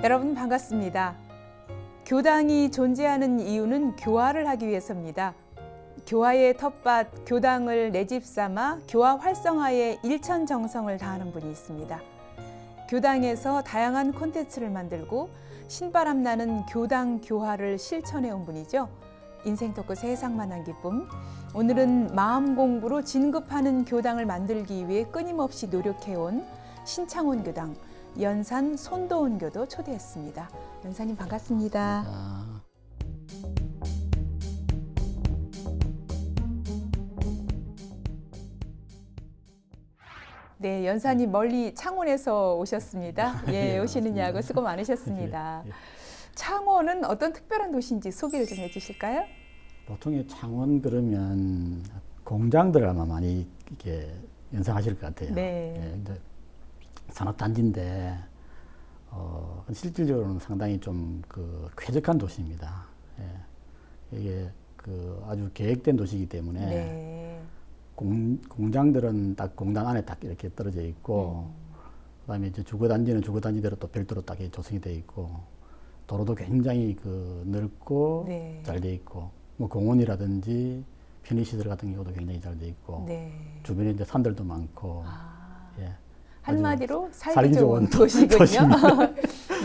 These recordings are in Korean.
여러분 반갑습니다. 교당이 존재하는 이유는 교화를 하기 위해서입니다. 교화의 텃밭 교당을 내 집 삼아 교화 활성화에 일천정성을 다하는 분이 있습니다. 교당에서 다양한 콘텐츠를 만들고 신바람 나는 교당 교화를 실천해 온 분이죠. 인생 토크 세상만한 기쁨. 오늘은 마음 공부로 진급하는 교당을 만들기 위해 끊임없이 노력해 온 신창원 교당, 연산 손도원 교도 초대했습니다. 연사님 반갑습니다. 네, 연사님 멀리 창원에서 오셨습니다. 예, 오시느냐고 수고 많으셨습니다. 창원은 어떤 특별한 도시인지 소개를 좀 해주실까요? 보통의 창원 그러면 공장들 아마 많이 이렇게 연상하실 것 같아요. 네. 예, 근데 산업단지인데 실질적으로는 상당히 좀 쾌적한 도시입니다. 예. 이게 아주 계획된 도시이기 때문에 네. 공장들은 딱 공단 안에 딱 이렇게 떨어져 있고, 그다음에 이제 주거단지는 주거단지대로 또 별도로 딱 조성이 되어 있고, 도로도 굉장히 넓고 네. 잘 돼 있고, 뭐 공원이라든지 편의시설 같은 경우도 굉장히 잘 돼 있고, 네. 주변에 이제 산들도 많고, 예. 한마디로 살기 좋은 도시군요.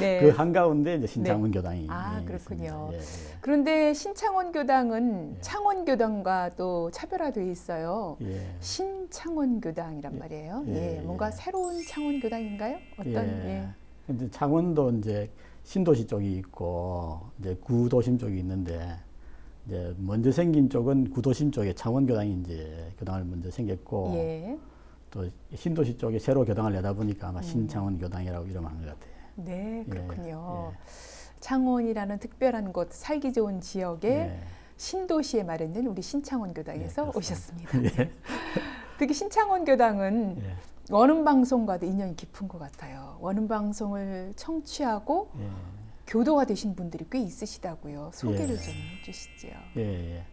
네. 그 한가운데 이제 신창원 교당이 그렇군요. 예, 예. 그런데 신창원 교당은 예. 창원 교당과 또 차별화되어 있어요. 예. 신창원 교당이란 말이에요. 예, 예, 뭔가 예. 새로운 창원 교당인가요? 예. 근데 창원도 이제 신도시 쪽이 있고 이제 구도심 쪽이 있는데, 이제 먼저 생긴 쪽은 구도심 쪽에 창원 교당이 이제 교당을 먼저 생겼고, 예. 또 신도시 쪽에 새로 교당을 내다 보니까 아마 신창원 교당이라고 이름한 것 같아요. 네, 그렇군요. 예. 창원이라는 특별한 곳, 살기 좋은 지역에 예. 신도시에 마련된 우리 신창원 교당에서 예, 오셨습니다. 예. 특히 신창원 교당은 예. 원음방송과도 인연이 깊은 것 같아요. 원음방송을 청취하고 예. 교도가 되신 분들이 꽤 있으시다고요. 소개를 예. 좀 해주시죠. 예, 예.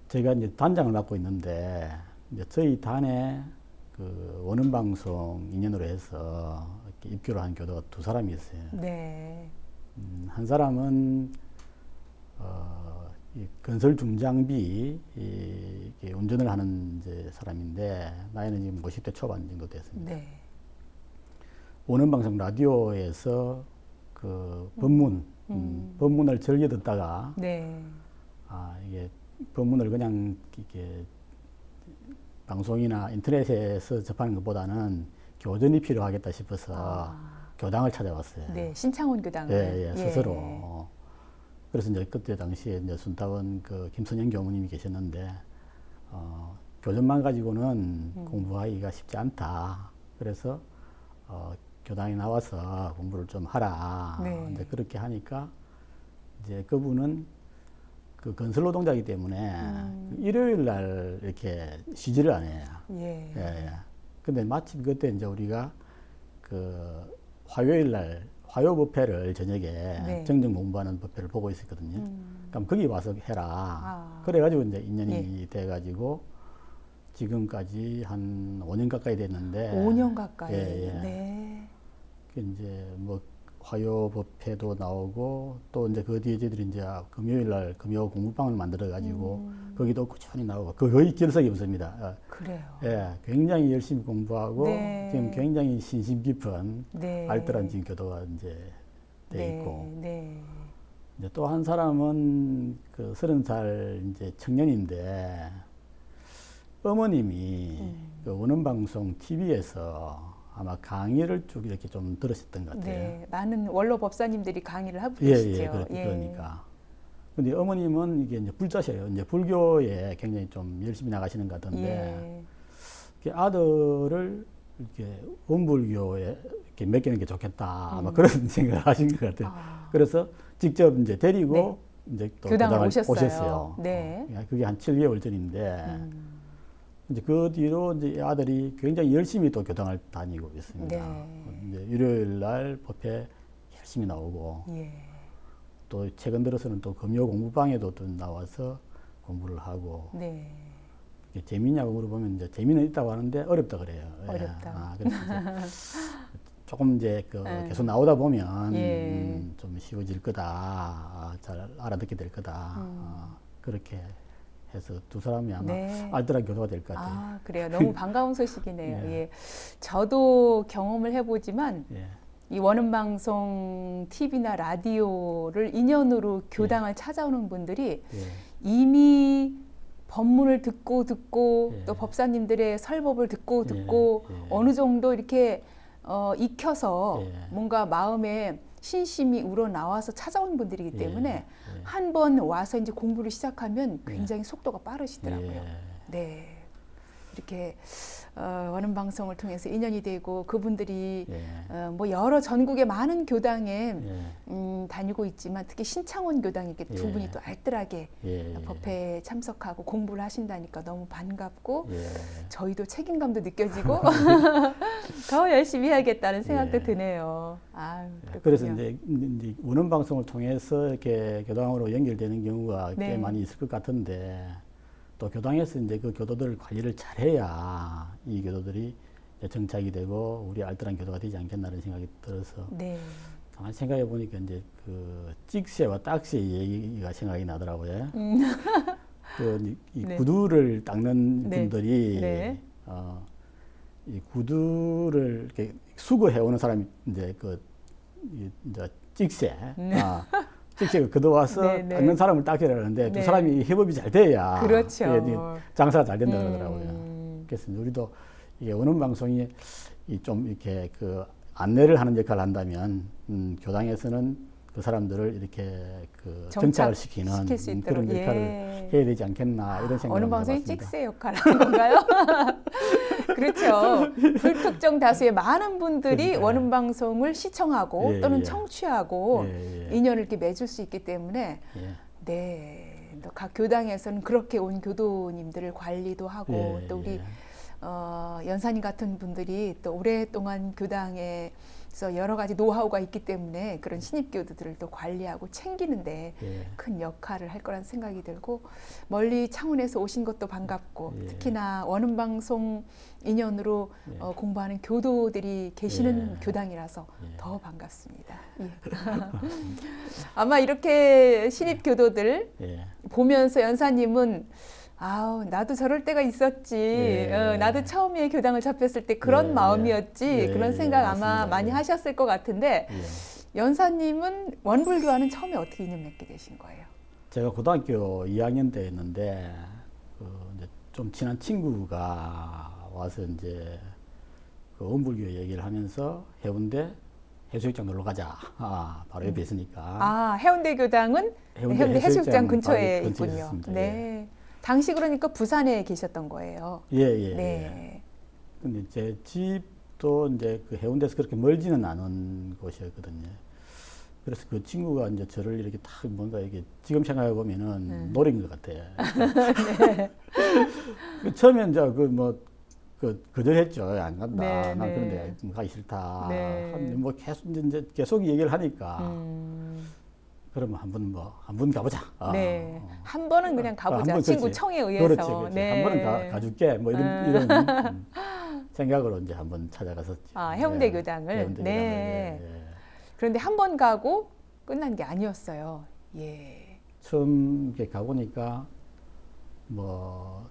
제가 이제 단장을 맡고 있는데, 이제 저희 단에 원음방송 인연으로 해서 이렇게 입교를 한 교도가 두 사람이 있어요. 네. 한 사람은 이 건설 중장비 운전을 하는 이제 사람인데, 나이는 지금 50대 초반 정도 됐습니다. 네. 원음방송 라디오에서 법문을 즐겨 듣다가, 네. 이게 법문을 그냥 이렇게 방송이나 인터넷에서 접하는 것보다는 교전이 필요하겠다 싶어서 교당을 찾아왔어요. 네, 신창원 교당을. 예, 예, 스스로. 그래서 이제 그때 당시에 이제 순타원 김선영 교무님이 계셨는데, 교전만 가지고는 공부하기가 쉽지 않다. 그래서 교당에 나와서 공부를 좀 하라. 네. 이제 그렇게 하니까 이제 그분은 건설 노동자이기 때문에 일요일 날 이렇게 쉬지를 않아요. 예. 예, 예. 근데 마침 그때 이제 우리가 화요일 날 화요법회를 저녁에 네. 정정 공부하는 법회를 보고 있었거든요. 그럼 거기 와서 해라. 그래가지고 이제 인연이 돼가지고 지금까지 한 5년 가까이 됐는데. 5년 가까이. 예, 예. 네. 이제 뭐 화요 법회도 나오고, 또 이제 그 뒤에 저희들이 이제 금요일 날 금요 공부방을 만들어 가지고 거기도 꾸준히 나오고, 거의 결석이 없습니다. 그래요. 예, 굉장히 열심히 공부하고 네. 지금 굉장히 신심 깊은 네. 알뜰한 지금 교도가 이제 돼 네. 있고, 네. 이제 또 한 사람은 30살 이제 청년인데, 어머님이 원음방송 TV에서 아마 강의를 쭉 이렇게 좀 들으셨던 것 같아요. 네, 많은 원로 법사님들이 강의를 하고 예, 계시죠. 예, 그러니까. 근데 어머님은 이게 이제 불자셔요. 이제 불교에 굉장히 좀 열심히 나가시는 것 같은데, 이렇게 아들을 이렇게 원불교에 이렇게 맡기는 게 좋겠다. 아마 그런 생각을 하신 것 같아요. 그래서 직접 이제 데리고 이제 또 교당을 오셨어요. 오셨어요. 네. 그게 한 7개월 전인데, 이제 그 뒤로 이제 아들이 굉장히 열심히 또 교당을 다니고 있습니다. 네. 이제 일요일 날 법회 열심히 나오고, 예. 또 최근 들어서는 또 금요 공부방에도 또 나와서 공부를 하고. 네. 재미냐고 물어보면 이제 재미는 있다고 하는데 어렵다 그래요. 어렵다. 그래서 조금 이제 네. 계속 나오다 보면 예. 좀 쉬워질 거다, 잘 알아듣게 될 거다. 그렇게 해서 두 사람이 아마 네. 알뜰한 교도가 될 것 같아요. 아, 그래요. 너무 반가운 소식이네요. 예. 예. 저도 경험을 해보지만 예. 이 원음방송 TV나 라디오를 인연으로 교당을 찾아오는 분들이 예. 이미 법문을 듣고 예. 또 법사님들의 설법을 듣고 예. 예. 어느 정도 이렇게 익혀서 예. 뭔가 마음에 신심이 우러나와서 찾아온 분들이기 때문에 예. 한 번 와서 이제 공부를 시작하면 굉장히 속도가 빠르시더라고요. 예. 네. 이렇게 원음 방송을 통해서 인연이 되고 그분들이 예. 뭐 여러 전국의 많은 교당에 예. 다니고 있지만 특히 신창원 교당 이렇게 두 예. 분이 또 알뜰하게 예. 법회에 참석하고 공부를 하신다니까 너무 반갑고 예. 저희도 책임감도 느껴지고 더 열심히 해야겠다는 생각도 예. 드네요. 아유, 그래서 이제 원음 방송을 통해서 이렇게 교당으로 연결되는 경우가 네. 꽤 많이 있을 것 같은데, 또 교당에서 이제 그 교도들 관리를 잘해야 이 교도들이 이제 정착이 되고 우리 알뜰한 교도가 되지 않겠나는 생각이 들어서, 네. 가만히 생각해 보니까 이제 그 찍새와 딱새의 얘기가 생각이 나더라고요. 이 네. 구두를 닦는 네. 분들이 네. 이 구두를 이렇게 수거해 오는 사람이 이제 이제 찍새, 찍새가 걷어와서 네, 네. 닦는 사람을 닦으려 하는데 네. 두 사람이 협업이 잘 돼야 그렇죠. 이제 장사가 잘 된다 그러더라고요. 그래서 우리도 이게 원음 방송이 좀 이렇게 안내를 하는 역할을 한다면 교당에서는 그 사람들을 이렇게 정착을 시키는 시킬 수 그런 있도록. 역할을 예. 해야 되지 않겠나 이런 생각을 어느 방송이 해봤습니다. 찍새 역할을 하는 건가요? 그렇죠. 불특정 다수의 많은 분들이 그러니까요. 원음 방송을 시청하고 예, 또는 예. 청취하고 예, 예. 인연을 이렇게 맺을 수 있기 때문에 예. 네, 또 각 교당에서는 그렇게 온 교도님들을 관리도 하고 예, 또 우리 예. 연사님 같은 분들이 또 오랫동안 교당에서 여러 가지 노하우가 있기 때문에 그런 신입 교도들을 또 관리하고 챙기는데 예. 큰 역할을 할 거란 생각이 들고 멀리 창원에서 오신 것도 반갑고 예. 특히나 원음 방송 인연으로 예. 공부하는 교도들이 계시는 예. 교당이라서 예. 더 반갑습니다. 예. 아마 이렇게 신입 교도들 예. 보면서 연사님은 아우 나도 저럴 때가 있었지. 예. 나도 처음에 교당을 접했을 때 그런 예. 마음이었지. 예. 그런 예. 생각 아마 맞습니다. 많이 예. 하셨을 것 같은데 예. 연사님은 원불교와는 처음에 어떻게 인연 맺게 되신 거예요? 제가 고등학교 2학년 때였는데 이제 좀 친한 친구가 와서 이제 원불교 얘기를 하면서 해운대 해수욕장 놀러 가자. 바로 옆에 있으니까. 해운대 교당은 해운대 해수욕장 근처에 바로 있군요. 있었습니다. 네. 당시 그러니까 부산에 계셨던 거예요. 예, 예. 예. 네. 근데 제 집도 이제 해운대에서 그렇게 멀지는 않은 곳이었거든요. 그래서 그 친구가 이제 저를 이렇게 딱 뭔가 이게 지금 생각해 보면은 노린 것 같아요. 네. 처음에 이제 거절했죠. 안 간다. 네, 난 네. 그런데 가기 싫다. 네. 뭐 계속 얘기를 하니까 그러면 한번 가보자. 네. 한 번은 그냥 가보자. 한번 친구 그렇지. 청에 의해서. 그렇지. 네. 한 번은 가줄게. 뭐 이런 생각으로 이제 한번 찾아갔었죠. 해운대 교당을. 해운대 네. 교당을, 예. 그런데 한 번 가고 끝난 게 아니었어요. 예. 처음 이렇게 가보니까 뭐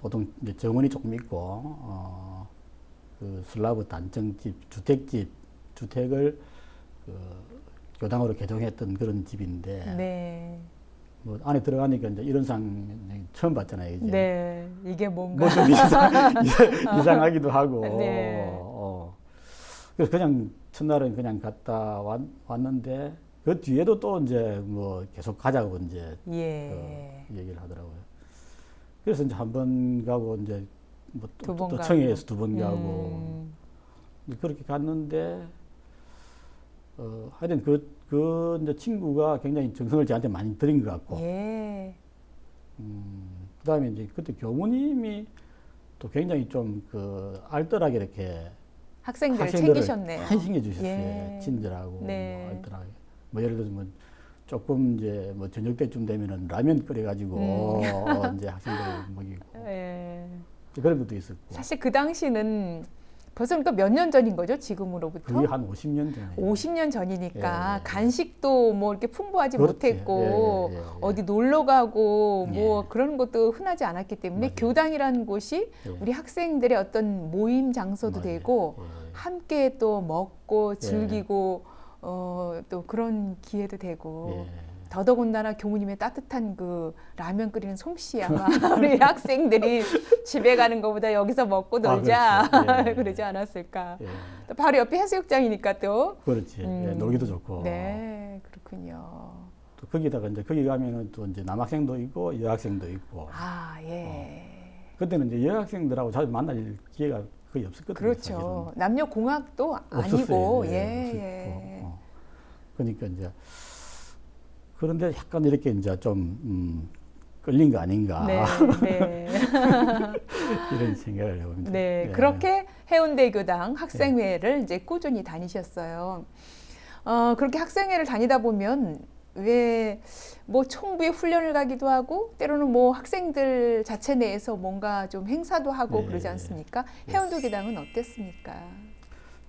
보통 이제 정원이 조금 있고 그 슬라브 단정집, 주택을 교당으로 개종했던 그런 집인데 네. 뭐 안에 들어가니까 이제 이런 상 처음 봤잖아요. 이제. 네. 이게 뭔가. 뭐좀 이상하기도 하고. 네. 그래서 그냥 첫날은 그냥 갔다 왔는데 그 뒤에도 또 이제 뭐 계속 가자고 이제 예. 얘기를 하더라고요. 그래서 이제 한 번 가고 이제 뭐 두 번 또 가고. 청해에서 두 번 가고 음. 그렇게 갔는데 하여튼 그 이제 친구가 굉장히 정성을 저한테 많이 들인 것 같고 예. 그다음에 이제 그때 교무님이 또 굉장히 좀 알뜰하게 이렇게 학생들을 학생들을 챙기셨네요. 많이 챙겨주셨어요. 예. 친절하고 네. 뭐 알뜰하게. 뭐 예를 들어서 뭐 조금 이제 뭐 저녁 때쯤 되면은 라면 끓여가지고 이제 학생들 먹이고 예. 그런 것도 있었고. 사실 그 당시는 벌써 그러니까 몇 년 전인 거죠? 지금으로부터? 거의 한 50년 전에. 50년 전이니까 예. 간식도 뭐 이렇게 풍부하지 그렇지. 못했고 예. 어디 놀러 가고 뭐 예. 그런 것도 흔하지 않았기 때문에 맞아요. 교당이라는 곳이 예. 우리 학생들의 어떤 모임 장소도 맞아요. 되고 예. 함께 또 먹고 즐기고 또 그런 기회도 되고 예. 더더군다나 교무님의 따뜻한 그 라면 끓이는 솜씨 아마 우리 학생들이 집에 가는 것보다 여기서 먹고 놀자 그렇죠. 예. 그러지 않았을까. 예. 또 바로 옆에 해수욕장이니까 또. 그렇지. 예. 놀기도 좋고. 네, 그렇군요. 또 거기다가 이제 거기 가면은 또 이제 남학생도 있고 여학생도 있고. 아, 예. 그때는 이제 여학생들하고 자주 만날 기회가 거의 없었거든요. 그렇죠. 사실은. 남녀 공학도 없었어요. 아니고, 없었고. 그러니까 이제 그런데 약간 이렇게 이제 좀 끌린 거 아닌가 네, 네. 이런 생각을 해봅니다. 네, 예. 그렇게 해운대 교당 학생회를 이제 꾸준히 다니셨어요. 그렇게 학생회를 다니다 보면 왜 뭐 총부에 훈련을 가기도 하고 때로는 뭐 학생들 자체 내에서 뭔가 좀 행사도 하고 네, 그러지 않습니까? 해운대 교당은 어땠습니까?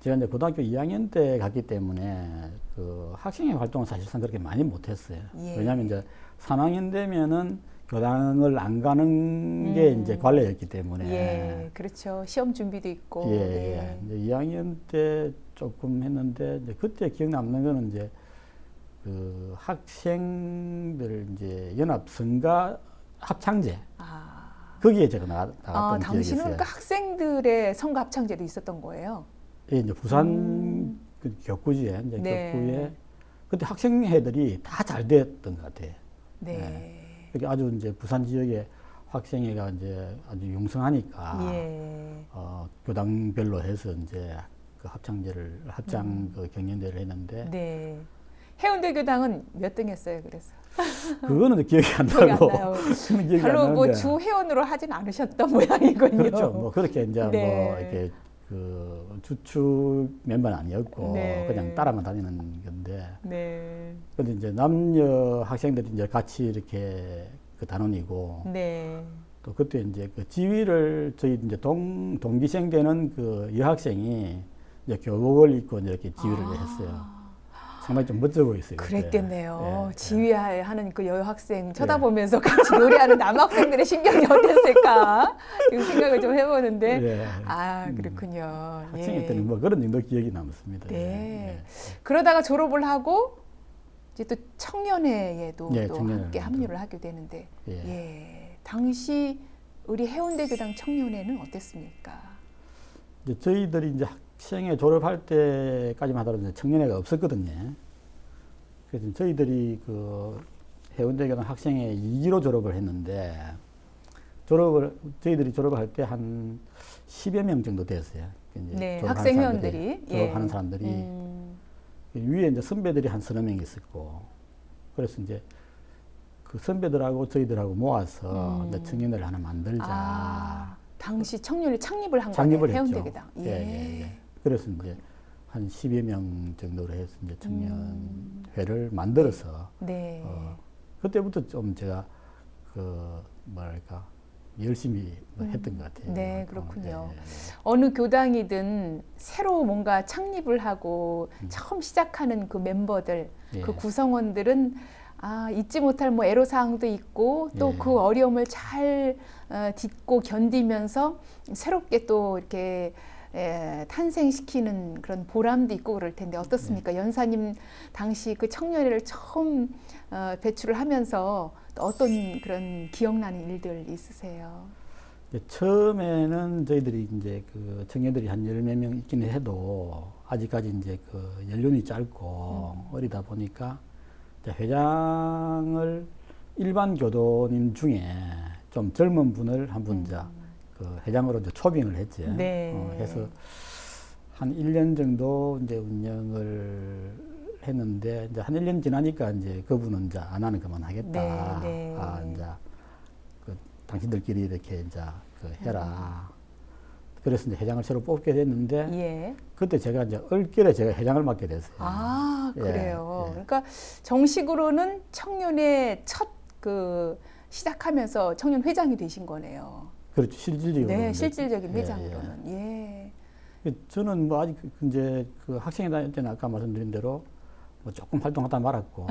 제가 이제 고등학교 2학년 때 갔기 때문에 그 학생회 활동을 사실상 그렇게 많이 못했어요. 예. 왜냐하면 이제 3학년 되면은 교당을 안 가는 게 이제 관례였기 때문에. 예, 그렇죠. 시험 준비도 있고. 예, 네. 예. 이제 2학년 때 조금 했는데 이제 그때 기억 남는 거는 이제 그 학생들 이제 연합 선가 합창제 거기에 제가 나갔던 기억이 당시는 있어요. 그러니까 학생들의 선거 합창제도 있었던 거예요. 예, 이제 부산 그 격구지에 이제 네. 격구에 그때 학생회들이 다 잘 됐던 것 같아요. 네. 그게 아주 이제 부산 지역에 학생회가 이제 아주 용성하니까 예. 교당별로 해서 이제 그 합창 그 경연대회를 했는데 네. 해운대 교당은 몇 등 했어요, 그래서? 그거는 기억이 안 기억이 안 나고 나요. 그건 기억이 별로 안 뭐 나는데 주 회원으로 하진 않으셨던 모양이군요. 그렇죠. 뭐 그렇게 이제 네. 뭐 이렇게 그 주축 멤버는 아니었고 네. 그냥 따라만 다니는 건데 네. 근데 이제 남녀 학생들이 이제 같이 이렇게 그 단원이고 네. 또 그때 이제 그 지휘를 저희 이제 동기생 되는 그 여학생이 이제 교복을 입고 이제 이렇게 지휘를 했어요. 상당히 좀 멋져 보였어요. 그랬겠네요. 예, 지휘하는 그 여학생 쳐다보면서 같이 노래하는 남학생들의 신경이 어땠을까? 이 생각을 좀 해보는데. 예. 그렇군요. 학생회 예. 때는 뭐 그런 정도 기억이 남습니다. 네. 예. 그러다가 졸업을 하고 이제 또 청년회에도 예, 또 청년회도. 함께 합류를 하게 되는데, 예. 예. 당시 우리 해운대 교당 청년회는 어땠습니까? 이제 저희들이 이제 학생회 졸업할 때까지만 하더라도 이제 청년회가 없었거든요. 그래서 저희들이 그 해운대 교당 학생회 2기로 졸업을 했는데 저희들이 졸업을 할 때 한 10여 명 정도 됐어요. 이제 네, 졸업하는 학생 사람들이, 회원들이 졸업하는 예. 사람들이 위에 이제 선배들이 한 서너 명 있었고 그래서 이제 그 선배들하고 저희들하고 모아서 이제 청년회를 하나 만들자. 당시 청년회 창립을 한 창립을 거예요. 했죠. 해운대 교당. 예. 그래서 이제 한 10여 명 정도로 해서 이제 청년회를 만들어서 네. 그때부터 좀 제가 그 뭐랄까 열심히 했던 것 같아요. 네, 그렇군요. 예. 어느 교당이든 새로 뭔가 창립을 하고 처음 시작하는 그 멤버들, 예. 그 구성원들은 잊지 못할 뭐 애로사항도 있고 또 예. 그 어려움을 잘 딛고 견디면서 새롭게 또 이렇게 탄생시키는 그런 보람도 있고 그럴 텐데 어떻습니까? 연사님 당시 그 청년회를 처음 배출을 하면서 또 어떤 그런 기억나는 일들 있으세요? 처음에는 저희들이 이제 그 청년들이 한 10몇 명 있기는 해도 아직까지 이제 그 연륜이 짧고 어리다 보니까 이제 회장을 일반 교도님 중에 좀 젊은 분을 한 분 그 회장으로 이제 초빙을 했죠. 네. 해서 한 1년 정도 이제 운영을 했는데 이제 한 1년 지나니까 이제 그분은 이제 안 하는 그만하겠다. 네, 네. 이제 그 당신들끼리 이렇게 이제 그 해라. 그래서 이제 회장을 새로 뽑게 됐는데 예. 그때 제가 이제 얼결에 제가 회장을 맡게 됐어요. 그래요. 예. 그러니까 정식으로는 청년회 첫 그 시작하면서 청년 회장이 되신 거네요. 그렇죠. 실질적으로. 네, 이제. 실질적인 예, 회장으로는. 예. 저는 뭐 아직 이제 그 학생회 다닐 때는 아까 말씀드린 대로 뭐 조금 활동하다 말았고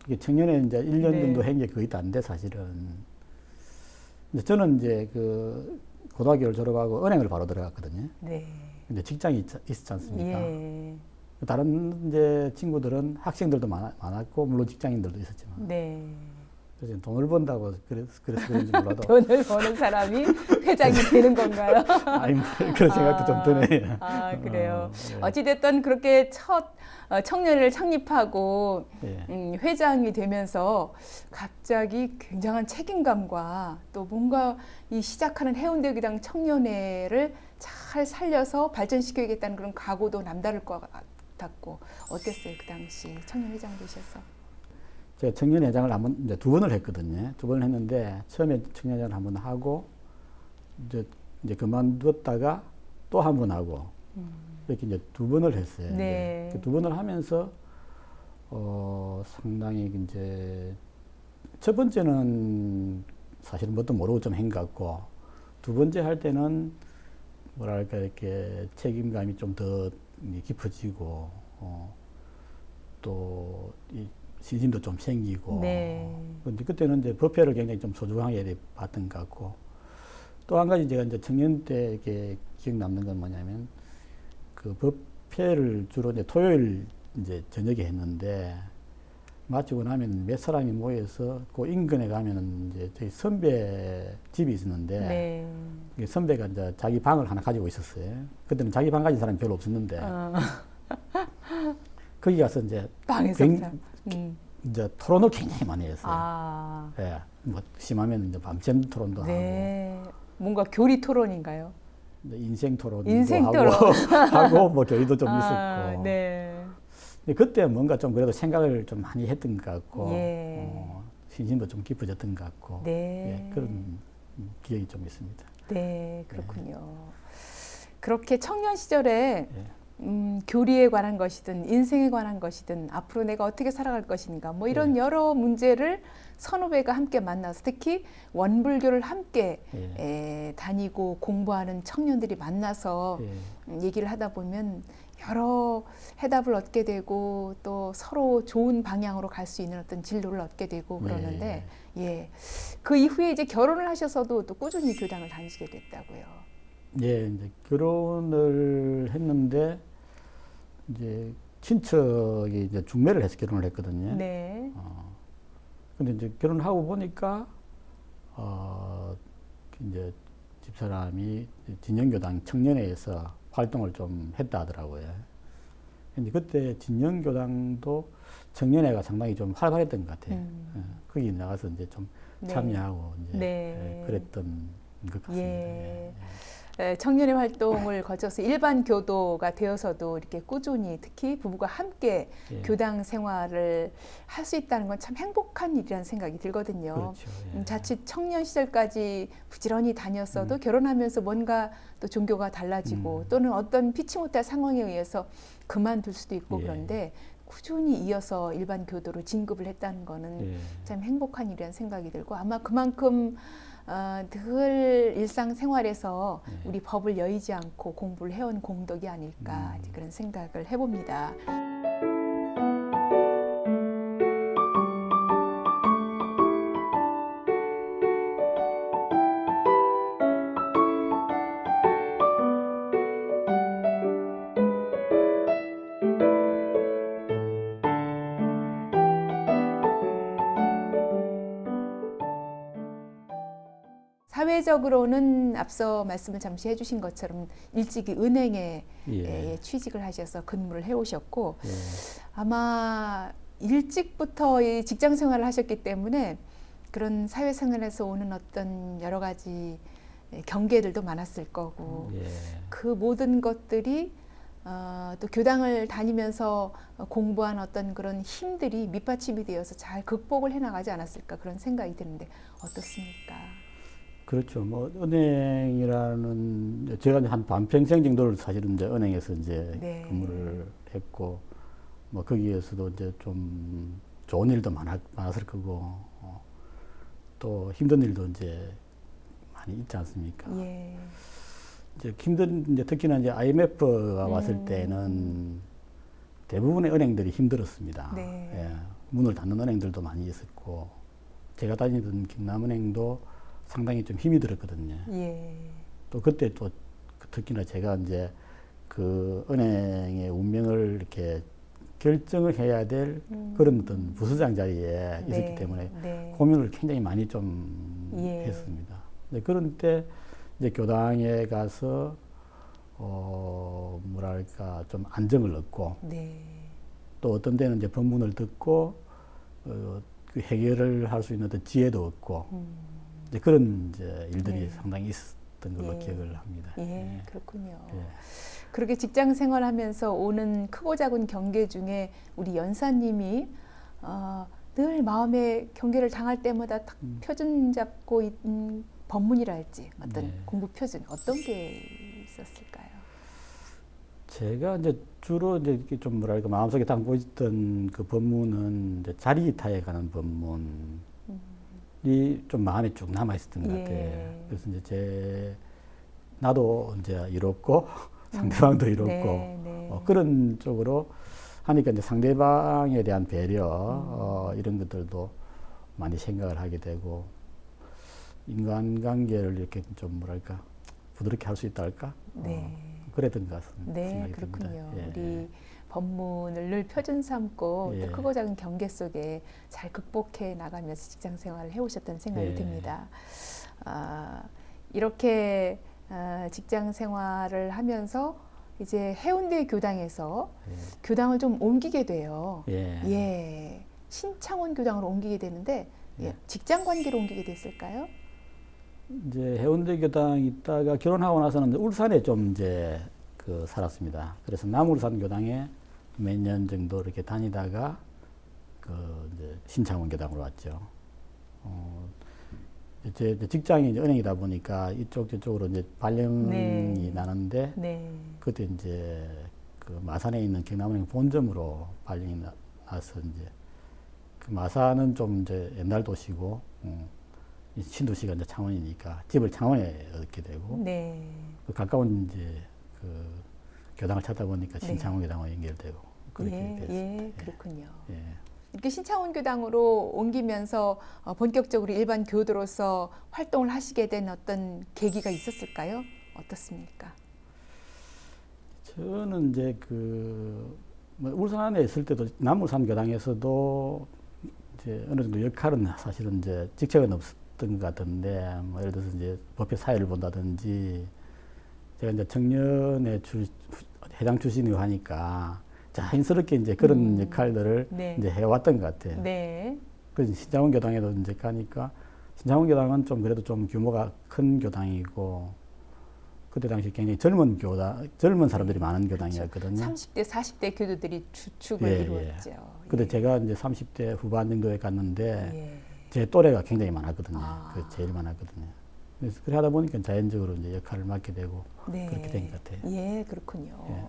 이게 청년회 이제 1년 네. 정도 한 게 거의 다 안 돼 사실은. 근데 저는 이제 그 고등학교를 졸업하고 은행을 바로 들어갔거든요. 네. 근데 직장이 있었지 않습니까? 예. 다른 이제 친구들은 학생들도 많았고 물론 직장인들도 있었지만 네. 그래서 돈을 번다고 그래서 그런지 몰라도 돈을 버는 사람이 회장이 되는 건가요? 아니 뭐 그런 생각도 좀 드네요. 그래요. 예. 어찌됐든 그렇게 첫 청년회를 창립하고 예. 회장이 되면서 갑자기 굉장한 책임감과 또 뭔가 이 시작하는 해운대 교당 청년회를 잘 살려서 발전시켜야겠다는 그런 각오도 남다를 것 같았고 어땠어요 그 당시 청년회장 되셔서? 제가 청년회장을 한번 이제 2번을 했거든요. 2번을 했는데 처음에 청년회장을 한번 하고 이제 그만두었다가 또 한 번 하고 이렇게 이제 2번을 했어요. 네. 그 2번을 하면서 상당히 이제 첫 번째는 사실은 뭣도 모르고 좀 한 것 같고 2번째 할 때는 뭐랄까 이렇게 책임감이 좀 더 깊어지고 또 이 신심도 좀 생기고. 네. 근데 그때는 이제 법회를 굉장히 좀 소중하게 봤던 것 같고. 또 한 가지 제가 이제 청년 때 이렇게 기억 남는 건 뭐냐면 그 법회를 주로 이제 토요일 이제 저녁에 했는데 마치고 나면 몇 사람이 모여서 그 인근에 가면은 이제 저희 선배 집이 있었는데 네. 선배가 이제 자기 방을 하나 가지고 있었어요. 그때는 자기 방 가진 사람이 별로 없었는데 거기 가서 이제 방에서 이제 토론을 굉장히 많이 했어요. 아. 예, 뭐 심하면 이제 밤샘 토론도 네. 뭔가 교리 토론인가요? 하고, 인생 토론도 인생 하고, 토론. 하고 뭐 교리도 좀 있었고. 네. 근데 그때 뭔가 좀 그래도 생각을 좀 많이 했던 것 같고, 예. 신심도 좀 깊어졌던 것 같고, 네. 예, 그런 기억이 좀 있습니다. 네, 그렇군요. 그렇게 청년 시절에 예. 교리에 관한 것이든 인생에 관한 것이든 앞으로 내가 어떻게 살아갈 것인가 뭐 이런 여러 문제를 선후배가 함께 만나서 특히 원불교를 함께 다니고 공부하는 청년들이 만나서 얘기를 하다 보면 여러 해답을 얻게 되고 또 서로 좋은 방향으로 갈 수 있는 어떤 진로를 얻게 되고 그러는데 그 이후에 이제 결혼을 하셔서도 또 꾸준히 교당을 다니시게 됐다고요. 예, 이제 결혼을 했는데 이제 친척이 이제 중매를 해서 결혼을 했거든요. 네. 근데 이제 결혼하고 보니까 이제 집사람이 진영교당 청년회에서 활동을 좀 했다 하더라고요. 근데 그때 진영교당도 청년회가 상당히 좀 활발했던 것 같아요. 거기 나가서 이제 좀 참여하고 이제 그랬던 것 같습니다. 청년의 활동을 거쳐서 일반 교도가 되어서도 이렇게 꾸준히 특히 부부가 함께 교당 생활을 할 수 있다는 건 참 행복한 일이라는 생각이 들거든요. 그렇죠. 자칫 청년 시절까지 부지런히 다녔어도 결혼하면서 뭔가 또 종교가 달라지고 또는 어떤 피치 못할 상황에 의해서 그만둘 수도 있고 그런데 꾸준히 이어서 일반 교도로 진급을 했다는 거는 참 행복한 일이라는 생각이 들고 아마 그만큼 늘 일상생활에서 우리 법을 여의지 않고 공부를 해온 공덕이 아닐까 그런 생각을 해봅니다. 사회적으로는 앞서 말씀을 잠시 해주신 것처럼 일찍이 은행에 취직을 하셔서 근무를 해오셨고 아마 일찍부터 이 직장 생활을 하셨기 때문에 그런 사회생활에서 오는 어떤 여러 가지 경계들도 많았을 거고 그 모든 것들이 또 교당을 다니면서 공부한 어떤 그런 힘들이 밑받침이 되어서 잘 극복을 해나가지 않았을까 그런 생각이 드는데 어떻습니까? 그렇죠. 뭐 은행이라는 제가 한 반평생 정도를 사실은 이제 은행에서 이제 근무를 했고 뭐 거기에서도 이제 좀 좋은 일도 많았을 거고 또 힘든 일도 이제 많이 있지 않습니까? 이제 이제 특히나 이제 IMF가 왔을 때는 대부분의 은행들이 힘들었습니다. 네. 예, 문을 닫는 은행들도 많이 있었고, 제가 다니던 경남은행도 상당히 좀 힘이 들었거든요. 예. 또 그때 또 특히나 제가 이제 그 은행의 운명을 이렇게 결정을 해야 될 그런 어떤 부서장 자리에 있었기 네. 때문에 네. 고민을 굉장히 많이 좀 예. 했습니다. 네, 그런 때 이제 교당에 가서 뭐랄까 좀 안정을 얻고 네. 또 어떤 때는 이제 법문을 듣고 그 해결을 할 수 있는 어떤 지혜도 얻고 이제 그런 이제 일들이 네. 상당히 있었던 걸로 예. 기억을 합니다. 예, 예. 그렇군요. 예. 그렇게 직장 생활하면서 오는 크고 작은 경계 중에 우리 연사님이 늘 마음의 경계를 당할 때마다 탁 표준 잡고 있는 법문이랄지 어떤 네. 공부 표준 어떤 게 있었을까요? 제가 이제 주로 이제 이렇게 좀 뭐랄까 마음속에 담고 있던 그 법문은 이제 자리이타에 관한 법문이 좀 마음에 쭉 남아 있었던 것 예. 같아요. 그래서 이제 나도 이제 이롭고 상대방도 이롭고 네, 네. 그런 쪽으로 하니까 이제 상대방에 대한 배려 이런 것들도 많이 생각을 하게 되고 인간관계를 이렇게 좀 뭐랄까 부드럽게 할 수 있다 할까? 네. 그랬던 것 같습니다. 네, 생각이 그렇군요. 듭니다. 예. 우리 법문을 늘 표준 삼고 예. 또 크고 작은 경계 속에 잘 극복해 나가면서 직장 생활을 해오셨다는 생각이 예. 듭니다. 이렇게 직장 생활을 하면서 이제 해운대 교당에서 예. 교당을 좀 옮기게 돼요. 예. 예, 신창원 교당으로 옮기게 되는데 예. 직장 관계로 옮기게 됐을까요? 이제 해운대 교당 있다가 결혼하고 나서는 이제 울산에 좀 이제 그 살았습니다. 그래서 남울산 교당에 몇 년 정도 이렇게 다니다가 그 이제 신창원 교당으로 왔죠. 제 직장이 이제 은행이다 보니까 이쪽 저쪽으로 이제 발령이 네. 나는데 네. 그때 이제 그 마산에 있는 경남은행 본점으로 발령이 나서 이제 그 마산은 좀 이제 옛날 도시고 이 신도시가 이제 창원이니까 집을 창원에 얻게 되고 네. 그 가까운 이제 그 교당을 찾다 보니까 네. 신창원 교당으로 연결되고 그렇게 예, 됐습니다. 예, 그렇군요. 예. 이렇게 신창원 교당으로 옮기면서 본격적으로 일반 교도로서 활동을 하시게 된 어떤 계기가 있었을까요? 어떻습니까? 저는 이제 뭐 울산에 있을 때도 남울산 교당에서도 이제 어느 정도 역할은 사실은 이제 직책은 없었던 것 같은데 뭐 예를 들어서 이제 법회 사회를 본다든지 제가 이제 청년의 회장 출신이고 하니까 자연스럽게 이제 그런 역할들을 네. 이제 해왔던 것 같아요. 네. 그래서 신창원 교당에도 이제 가니까 신창원 교당은 좀 그래도 좀 규모가 큰 교당이고 그때 당시 굉장히 젊은 사람들이 많은 교당이었거든요. 30대, 40대 교도들이 주축을 예, 이루었죠. 근데 예. 제가 이제 30대 후반 정도에 갔는데 예. 제 또래가 굉장히 많았거든요. 아. 그 제일 많았거든요. 그래서 그래 하다 보니까 자연적으로 이제 역할을 맡게 되고 네. 그렇게 된 것 같아요. 예, 그렇군요. 예.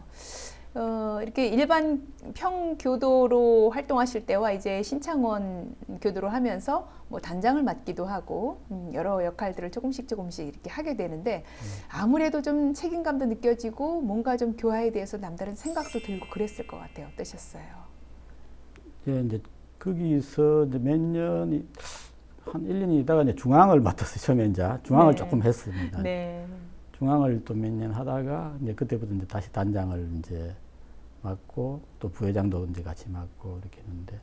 이렇게 일반 평교도로 활동하실 때와 이제 신창원 교도로 하면서 뭐 단장을 맡기도 하고 여러 역할들을 조금씩 이렇게 하게 되는데 아무래도 좀 책임감도 느껴지고 뭔가 좀 교화에 대해서 남다른 생각도 들고 그랬을 것 같아요. 어떠셨어요? 예, 이제 거기서 이제 몇 년이 한 1년 있다가 이제 중앙을 맡았어요. 처음에 이제 중앙을 네. 조금 했습니다. 네. 중앙을 또 몇 년 하다가 이제 그때부터 이제 다시 단장을 이제 맡고 또 부회장도 이제 같이 맡고 이렇게 했는데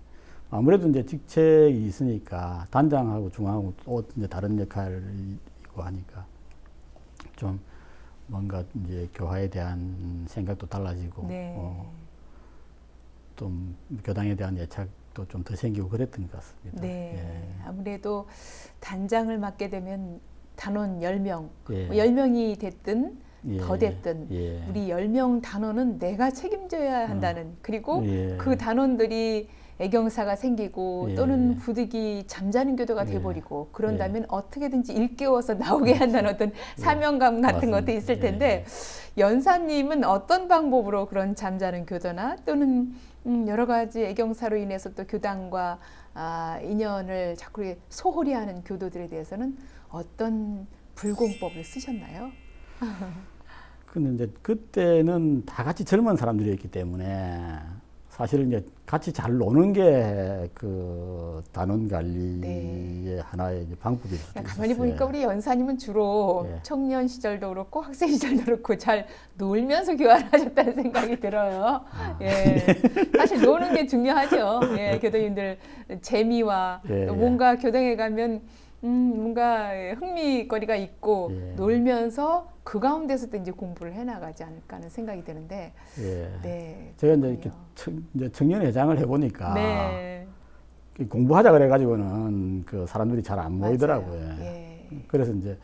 아무래도 이제 직책이 있으니까 단장하고 중앙하고 또 이제 다른 역할이고 하니까 좀 뭔가 이제 교화에 대한 생각도 달라지고 네. 좀 교당에 대한 애착도 좀 더 생기고 그랬던 것 같습니다. 네. 예. 아무래도 단장을 맡게 되면 단원 10명, 예. 10명이 됐든 예. 더 됐든 예. 우리 10명 단원은 내가 책임져야 한다는 그리고 예. 그 단원들이 애경사가 생기고 예. 또는 부득이 잠자는 교도가 예. 돼버리고 그런다면 어떻게든지 일깨워서 나오게 한다는 어떤 사명감 같은 맞습니다. 것도 있을 예. 텐데 연사님은 어떤 방법으로 그런 잠자는 교도나 또는 여러 가지 애경사로 인해서 또 교당과 인연을 자꾸 이렇게 소홀히 하는 교도들에 대해서는 어떤 불공법을 쓰셨나요? 근데 이제 그때는 다 같이 젊은 사람들이었기 때문에 사실은 이제 같이 잘 노는 게 그 단원 관리의 네. 하나의 이제 방법일 수도 있었어요. 가만히 보니까 우리 연사님은 주로 예. 청년 시절도 그렇고 학생 시절도 그렇고 잘 놀면서 교환을 하셨다는 생각이 들어요. 예. 사실 노는 게 중요하죠. 예. 교도님들 재미와 예, 또 예. 뭔가 교당에 가면 뭔가 흥미거리가 있고 예. 놀면서 그 가운데서도 이제 공부를 해나가지 않을까 하는 생각이 드는데, 예. 네. 제가 이제 이렇게 이제 청년 회장을 해보니까 네. 공부하자 그래가지고는 그 사람들이 잘 안 맞아요. 모이더라고요. 예. 그래서 이제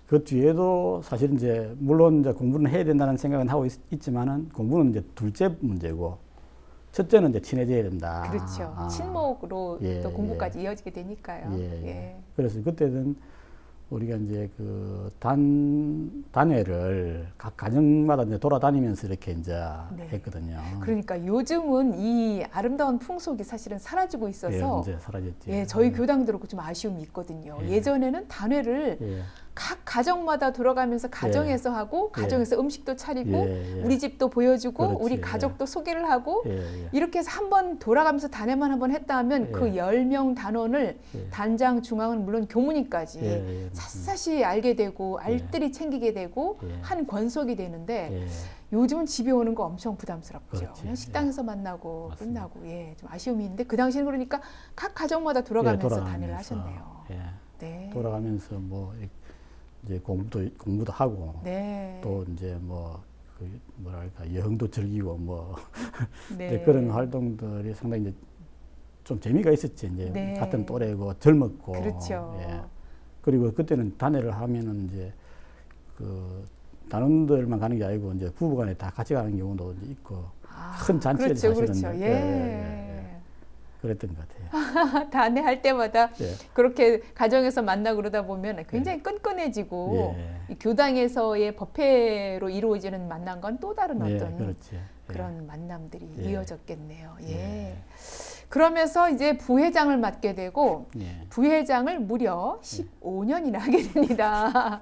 그 뒤에도 사실 이제 물론 이제 공부는 해야 된다는 생각은 하고 있지만은 공부는 이제 둘째 문제고 첫째는 이제 친해져야 된다. 그렇죠. 친목으로 예, 또 공부까지 이어지게 되니까요. 예. 그래서 그때는 우리가 이제 그 단회를 각 가정마다 이제 돌아다니면서 이렇게 이제 네. 했거든요. 그러니까 요즘은 이 아름다운 풍속이 사실은 사라지고 있어서 이제 사라졌지. 예, 저희 교당도 그렇고 좀 아쉬움이 있거든요. 예. 예전에는 단회를 예. 각 가정마다 돌아가면서 가정에서 하고 가정에서 음식도 차리고 우리 집도 보여주고 그렇지. 우리 가족도 소개를 하고 예. 이렇게 해서 한번 돌아가면서 단회만 한번 했다 하면 그 10명 단원을 단장, 중앙은 물론 교무님까지 샅샅이 알게 되고 알뜰히 챙기게 되고 한 권속이 되는데 요즘은 집에 오는 거 엄청 부담스럽죠. 그렇지. 그냥 식당에서 만나고 맞습니다. 끝나고 좀 아쉬움이 있는데 그 당시에는 그러니까 각 가정마다 돌아가면서 단회를 하셨네요. 네. 돌아가면서 뭐 이제 공부도 하고 네. 또 이제 뭐 그 뭐랄까 여행도 즐기고 뭐 네. 이제 그런 활동들이 상당히 이제 좀 재미가 있었지. 이제 네. 같은 또래고 젊었고. 그렇죠. 예. 그리고 그때는 단회를 하면은 이제 그 단원들만 가는 게 아니고 이제 부부간에 다 같이 가는 경우도 이제 있고 큰 잔치에 그렇죠, 사실은 그렇죠. 그랬던 것 같아요. 단회 할 때마다 예. 그렇게 가정에서 만나고 그러다 보면 굉장히 끈끈해지고 이 교당에서의 법회로 이루어지는 만남 건 또 다른 어떤 그렇지. 그런 만남들이 예. 이어졌겠네요. 예. 예. 그러면서 이제 부회장을 맡게 되고 예. 부회장을 무려 15년이나 하게 됩니다.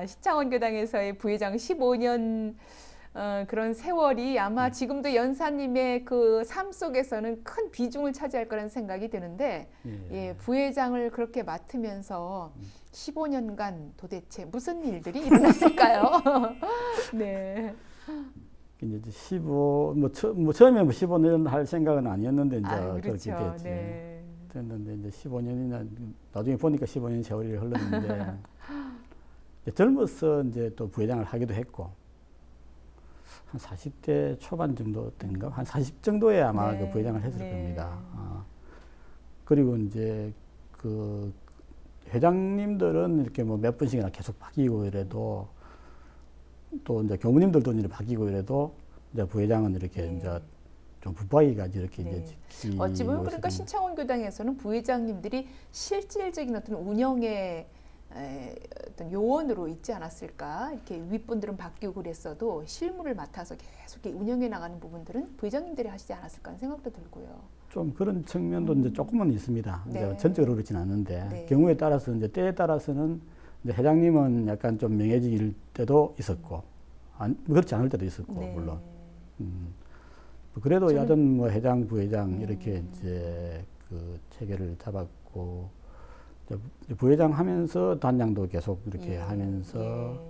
시창원 교당에서의 부회장 15년 그런 세월이 아마 지금도 연사님의 그 삶 속에서는 큰 비중을 차지할 거라는 생각이 드는데 부회장을 그렇게 맡으면서 15년간 도대체 무슨 일들이 일어났을까요? 네. 이제 처음에 15년 할 생각은 아니었는데 이제 그렇게 그렇죠. 됐지. 네. 됐는데 이제 15년이나 나중에 보니까 15년 세월이 흘렀는데 이제 젊어서 이제 또 부회장을 하기도 했고 한 40대 초반 정도인가 한 40 정도에 아마 그 부회장을 했을 겁니다. 그리고 이제 그 회장님들은 이렇게 뭐 몇 번씩이나 계속 바뀌고 이래도 또 이제 교무님들도 이제 바뀌고 이래도 이제 부회장은 이렇게 이제 좀 붙박이까지 이렇게 이제 지키고 어찌 보면 그러니까 신창원 교당에서는 부회장님들이 실질적인 어떤 운영의 어떤 요원으로 있지 않았을까. 이렇게 윗분들은 바뀌고 그랬어도 실무를 맡아서 계속 이렇게 운영해 나가는 부분들은 부회장님들이 하시지 않았을까 하는 생각도 들고요. 좀 그런 측면도 이제 조금은 있습니다. 네. 이제 전적으로 그렇진 않은데 네. 경우에 따라서 이제 때에 따라서는 이제 회장님은 약간 좀 명예직일 때도 있었고 그렇지 않을 때도 있었고 네. 물론. 그래도 여든 뭐 회장, 부회장 이렇게 이제 그 체계를 잡았고 부회장 하면서 단장도 계속 이렇게 하면서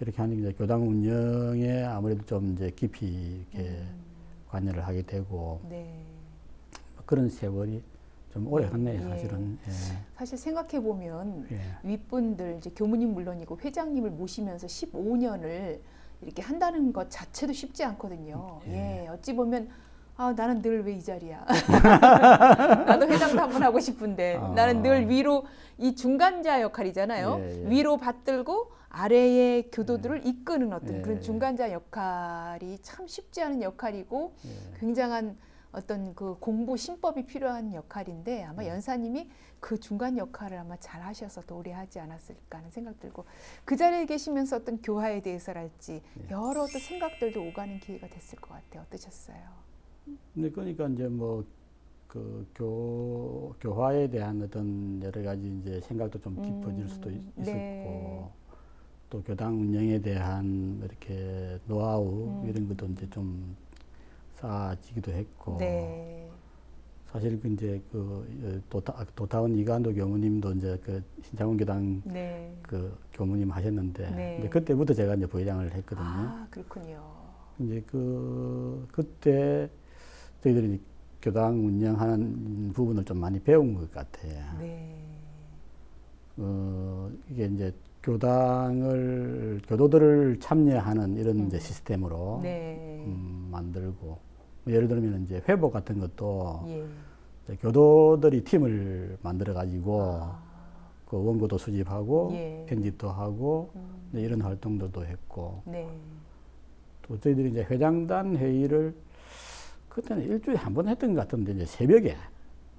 이렇게 하는 이제 교당 운영에 아무래도 좀 이제 깊이 이렇게 관여를 하게 되고 그런 세월이 좀 오래 갔네요, 사실은. 사실 생각해 보면 윗분들 이제 교무님 물론이고 회장님을 모시면서 15년을 이렇게 한다는 것 자체도 쉽지 않거든요. 어찌 보면 나는 늘 왜 이 자리야? 나도 회장도 한번 하고 싶은데 나는 늘 위로 이 중간자 역할이잖아요. 위로 받들고 아래의 교도들을 이끄는 어떤 그런 중간자 역할이 참 쉽지 않은 역할이고 굉장한 어떤 그 공부 신법이 필요한 역할인데 아마 연사님이 그 중간 역할을 아마 잘 하셔서 더 오래 하지 않았을까 하는 생각 들고 그 자리에 계시면서 어떤 교화에 대해서랄지 여러 또 생각들도 오가는 기회가 됐을 것 같아요. 어떠셨어요? 네, 그러니까 이제 뭐 그 교화에 대한 어떤 여러 가지 이제 생각도 좀 깊어질 수도 있었고 또 교당 운영에 대한 이렇게 노하우 이런 것도 이제 좀 쌓아지기도 했고 네. 사실 그 이제 그 도타운 이관도 교무님도 이제 그 신창원 교당 네. 그 교무님 하셨는데 네. 이제 그때부터 제가 이제 부회장을 했거든요. 아, 그렇군요. 이제 그때 저희들이 교당 운영하는 부분을 좀 많이 배운 것 같아요. 네. 이게 이제 교도들을 참여하는 이런 이제 시스템으로 네. 만들고 예를 들면 이제 회복 같은 것도 예. 이제 교도들이 팀을 만들어 가지고 그 원고도 수집하고 예. 편집도 하고 이제 이런 활동들도 했고 네. 또 저희들이 이제 회장단 회의를 그때는 일주일에 한 번 했던 것 같은데 이제 새벽에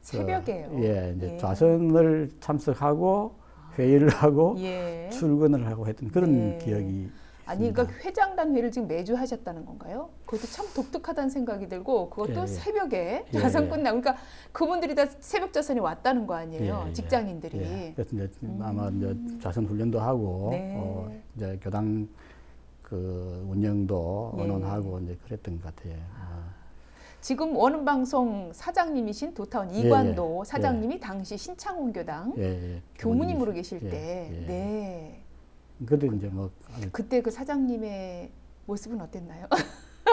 새벽에요. 예, 이제 예. 좌선을 참석하고 회의를 하고 예. 출근을 하고 했던 그런 네. 기억이 아니, 있습니다. 그러니까 회장단 회의를 지금 매주 하셨다는 건가요? 그것도 참 독특하다는 생각이 들고 그것도 예, 예. 새벽에 예, 좌선 예. 끝나고 그러니까 그분들이 다 새벽 좌선이 왔다는 거 아니에요? 예, 예. 직장인들이. 예. 그래서 이제 아마 이제 좌선 훈련도 하고 네. 이제 교당 그 운영도 예. 언론하고 이제 그랬던 것 같아요. 지금 원음방송 사장님이신 도타운 예, 이관도 예. 사장님이 당시 신창원 교당 예, 예. 교무님으로 계실 예, 때, 예. 네. 그때 이제 뭐 그때 그 사장님의 모습은 어땠나요?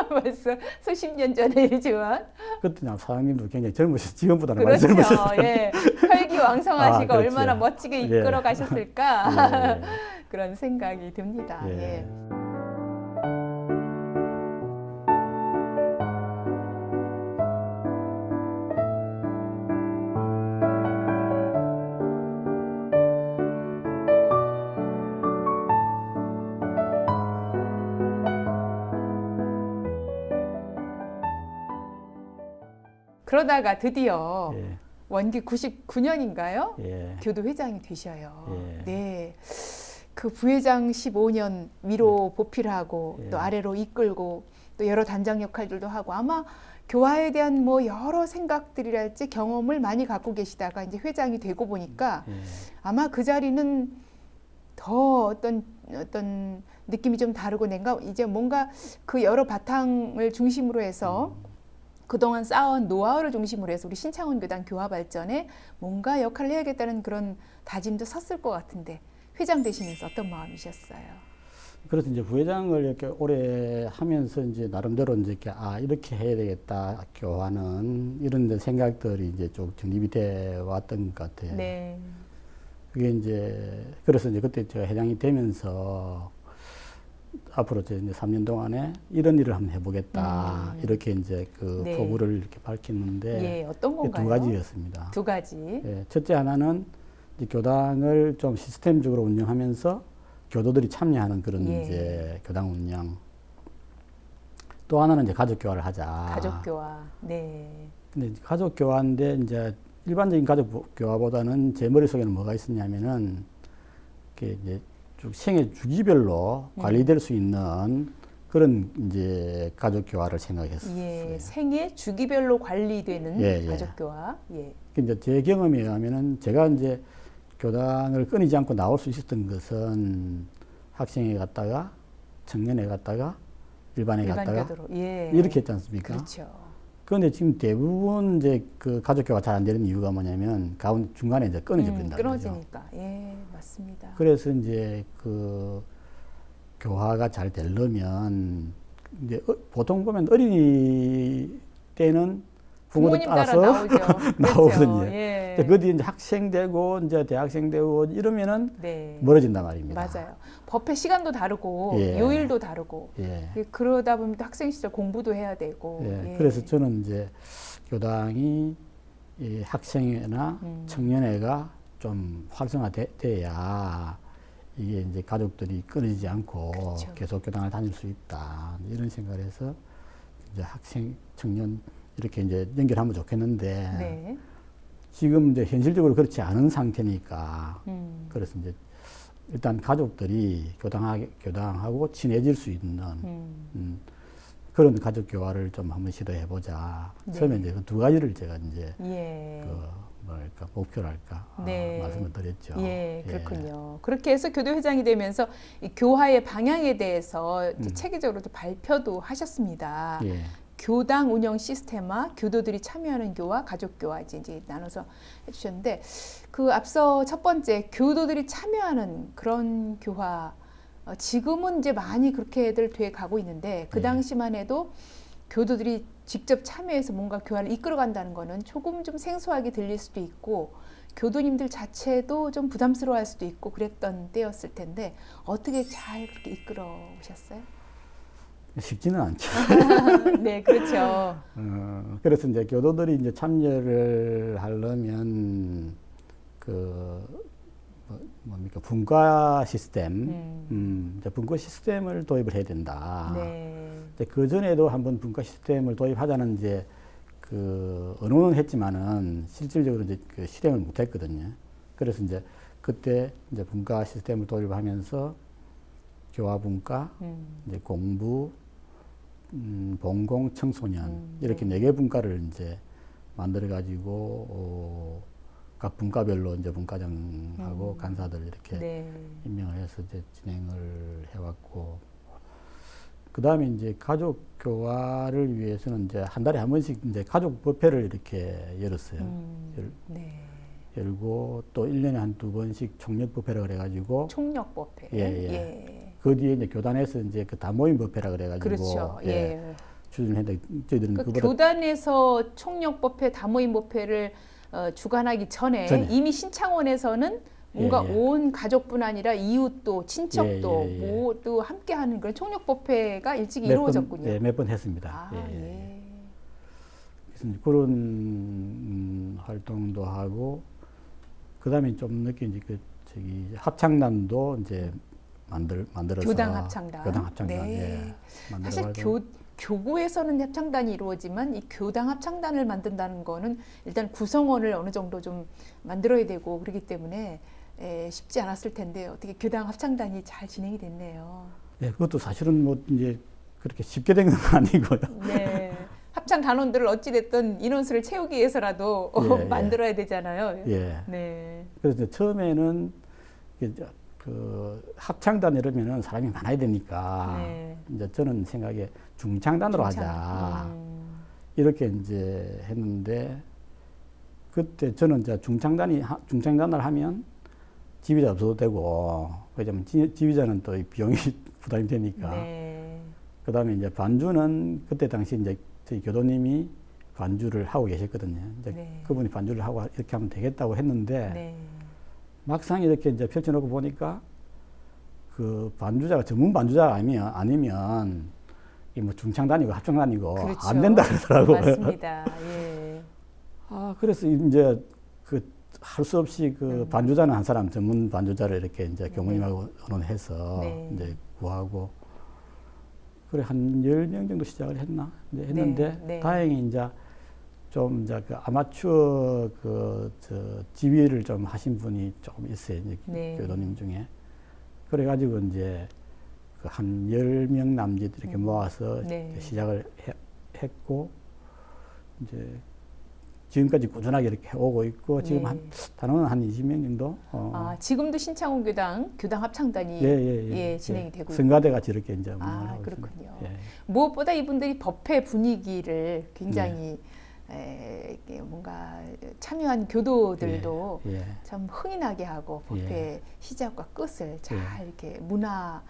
벌써 수십 년 전의 일이지만 그때 사장님도 굉장히 젊으셨 지금보다는 그렇죠. 많이 젊으셨어요. 예. 혈기왕성하시고 아, 그렇죠. 얼마나 멋지게 예. 이끌어 가셨을까 예, 그런 생각이 듭니다. 예. 예. 그러다가 드디어 예, 원기 99년인가요? 예. 교도회장이 되셔요. 예. 네. 그 부회장 15년 위로 보필하고 예. 또 아래로 이끌고 또 여러 단장 역할들도 하고 아마 교화에 대한 뭐 여러 생각들이랄지 경험을 많이 갖고 계시다가 이제 회장이 되고 보니까 예. 아마 그 자리는 더 어떤 느낌이 좀 다르고 내가 이제 뭔가 그 여러 바탕을 중심으로 해서 그동안 쌓아온 노하우를 중심으로 해서 우리 신창원 교당 교화 발전에 뭔가 역할을 해야겠다는 그런 다짐도 섰을 것 같은데 회장 되시면서 어떤 마음이셨어요? 그래서 이제 부회장을 이렇게 오래 하면서 이제 나름대로 이제 이렇게 해야 되겠다 교화는 이런 데 생각들이 이제 쭉 정립이 돼 왔던 것 같아요. 네. 그게 이제 그래서 이제 그때 제가 회장이 되면서 앞으로 이제 3년 동안에 이런 일을 한번 해보겠다 이렇게 이제 그 네. 포부를 이렇게 밝혔는데 예, 어떤 이게 건가요? 두 가지였습니다. 두 가지. 예, 첫째 하나는 이제 교당을 좀 시스템적으로 운영하면서 교도들이 참여하는 그런 예. 이제 교당 운영. 또 하나는 이제 가족 교화를 하자. 가족 교화. 네. 근데 이제 가족 교화인데 이제 일반적인 가족 교화보다는 제 머릿속에는 뭐가 있었냐면은 이렇게 이제 쭉 생애 주기별로 관리될 수 있는 그런 이제 가족 교화를 생각했어요. 예, 생애 주기별로 관리되는 예, 예. 가족 교화. 예. 이제 제 경험에 의하면은 제가 이제 교당을 끊이지 않고 나올 수 있었던 것은 학생회 갔다가 청년회 갔다가 일반회 일반 갔다가 교도로. 예. 이렇게 했지 않습니까? 그렇죠. 그런데 지금 대부분 이제 그 가족교가 잘 안 되는 이유가 뭐냐면 가운 중간에 이제 끊어져 버린다는 거죠. 끊어지니까. 예, 맞습니다. 그래서 이제 그 교화가 잘 되려면 이제 보통 보면 어린이 때는 부모들 부모님 따라 따라서 나오죠. 나오거든요. 그렇죠. 예. 그 뒤에 이제 학생 되고 이제 대학생 되고 이러면은 네. 멀어진단 말입니다. 맞아요. 법회 시간도 다르고 예. 요일도 다르고 예. 그러다 보면 또 학생 시절 공부도 해야 되고. 예. 예. 그래서 저는 이제 교당이 이 학생회나 청년회가 좀 활성화돼야 이게 이제 가족들이 끊이지 않고 그렇죠. 계속 교당을 다닐 수 있다 이런 생각을 해서 이제 학생, 청년 이렇게 이제 연결하면 좋겠는데 네. 지금 이제 현실적으로 그렇지 않은 상태니까 그래서 이제 일단 가족들이 교당하고 친해질 수 있는 그런 가족 교화를 좀 한번 시도해 보자. 네. 처음에 이제 그 두 가지를 제가 이제 예. 그 뭐랄까 목표랄까 네. 말씀을 드렸죠. 예, 그렇군요. 그렇게 해서 교도회장이 되면서 이 교화의 방향에 대해서 이제 체계적으로도 발표도 하셨습니다. 예. 교당 운영 시스템화, 교도들이 참여하는 교화, 가족 교화 이제 나눠서 해주셨는데 그 앞서 첫 번째 교도들이 참여하는 그런 교화 지금은 이제 많이 그렇게들 돼 가고 있는데 그 당시만 해도 교도들이 직접 참여해서 뭔가 교화를 이끌어간다는 거는 조금 좀 생소하게 들릴 수도 있고 교도님들 자체도 좀 부담스러워할 수도 있고 그랬던 때였을 텐데 어떻게 잘 그렇게 이끌어 오셨어요? 쉽지는 않죠. 네, 그렇죠. 그래서 이제 교도들이 이제 참여를 하려면 뭡니까 분과 시스템, 이제 분과 시스템을 도입을 해야 된다. 네. 그 전에도 한번 분과 시스템을 도입하자는 이제 언어는 했지만은 실질적으로 이제 실행을 못했거든요. 그래서 이제 그때 이제 분과 시스템을 도입하면서 교화 분과, 이제 공부, 봉공, 청소년 이렇게 네 개 분과를 이제 만들어 가지고 각 분과별로 이제 분과장하고 간사들 이렇게 네. 임명을 해서 이제 진행을 해왔고, 그 다음에 이제 가족 교화를 위해서는 이제 한 달에 한 번씩 이제 가족 법회를 이렇게 열었어요. 네. 열고 또 1년에 한두 번씩 총력 법회라 그래가지고 총력 법회. 예. 그 뒤에 이제 교단에서 이제 그 다모임 법회라 그래가지고 그렇죠. 예. 추진을 했는데 저희들은 그 그보다 교단에서 총력 법회, 다모임 법회를 주관하기 전에 이미 신창원에서는 뭔가 예. 온 가족뿐 아니라 이웃도 친척도 예. 모두 함께하는 그런 총력 법회가 일찍이 몇 번, 이루어졌군요. 몇 번 했습니다. 아, 예. 그래서 이제 그런 활동도 하고, 그 다음에 좀 늦게 이제 합창단도 이제 만들어서 교당 합창단. 교당 합창단. 네. 예, 사실 교구에서는 합창단이 이루어지만 이 교당 합창단을 만든다는 거는 일단 구성원을 어느 정도 좀 만들어야 되고 그렇기 때문에 쉽지 않았을 텐데 어떻게 교당 합창단이 잘 진행이 됐네요. 예, 그것도 사실은 뭐 이제 그렇게 쉽게 된 건 아니고요. 네. 합창 단원들을 어찌됐든 인원수를 채우기 위해서라도 만들어야 되잖아요. 예. 네. 그래서 이제 처음에는 합창단 이러면은 사람이 많아야 되니까 이제 저는 생각에 중창단으로 하자 이렇게 이제 했는데, 그때 저는 이제 중창단을 하면 지휘자 없어도 되고, 왜냐면 지휘자는 또 비용이 부담이 되니까. 네. 그 다음에 이제 반주는 그때 당시 이제 저희 교도님이 반주를 하고 계셨거든요. 이제 그분이 반주를 하고 이렇게 하면 되겠다고 했는데, 막상 이렇게 이제 펼쳐놓고 보니까 그 반주자가 전문 반주자가 아니면 이 뭐 중창단이고 합창단이고 그렇죠. 안 된다 그러더라고요. 맞습니다. 예. 그래서 이제 할 수 없이 반주자는 한 사람 전문 반주자를 이렇게 이제 교무님하고 의논해서 이제 구하고, 그래 한 10명 정도 시작을 했는데 다행히 이제 좀 이제 아마추어 지휘를 좀 하신 분이 조금 있어요. 이제 교도님 중에. 그래가지고 이제 한 10명 남짓 이렇게 모아서 시작을 했고, 이제 지금까지 꾸준하게 이렇게 오고 있고, 지금 단원은 한 20명 정도. 지금도 신창원 교당 합창단이 진행이 되고 있고. 성가대 같이 이렇게 이제 하고 그렇군요. 무엇보다 이분들이 법회 분위기를 굉장히 뭔가 참여한 교도들도 참 흥이 나게 하고 법회 시작과 끝을 잘 이렇게 문화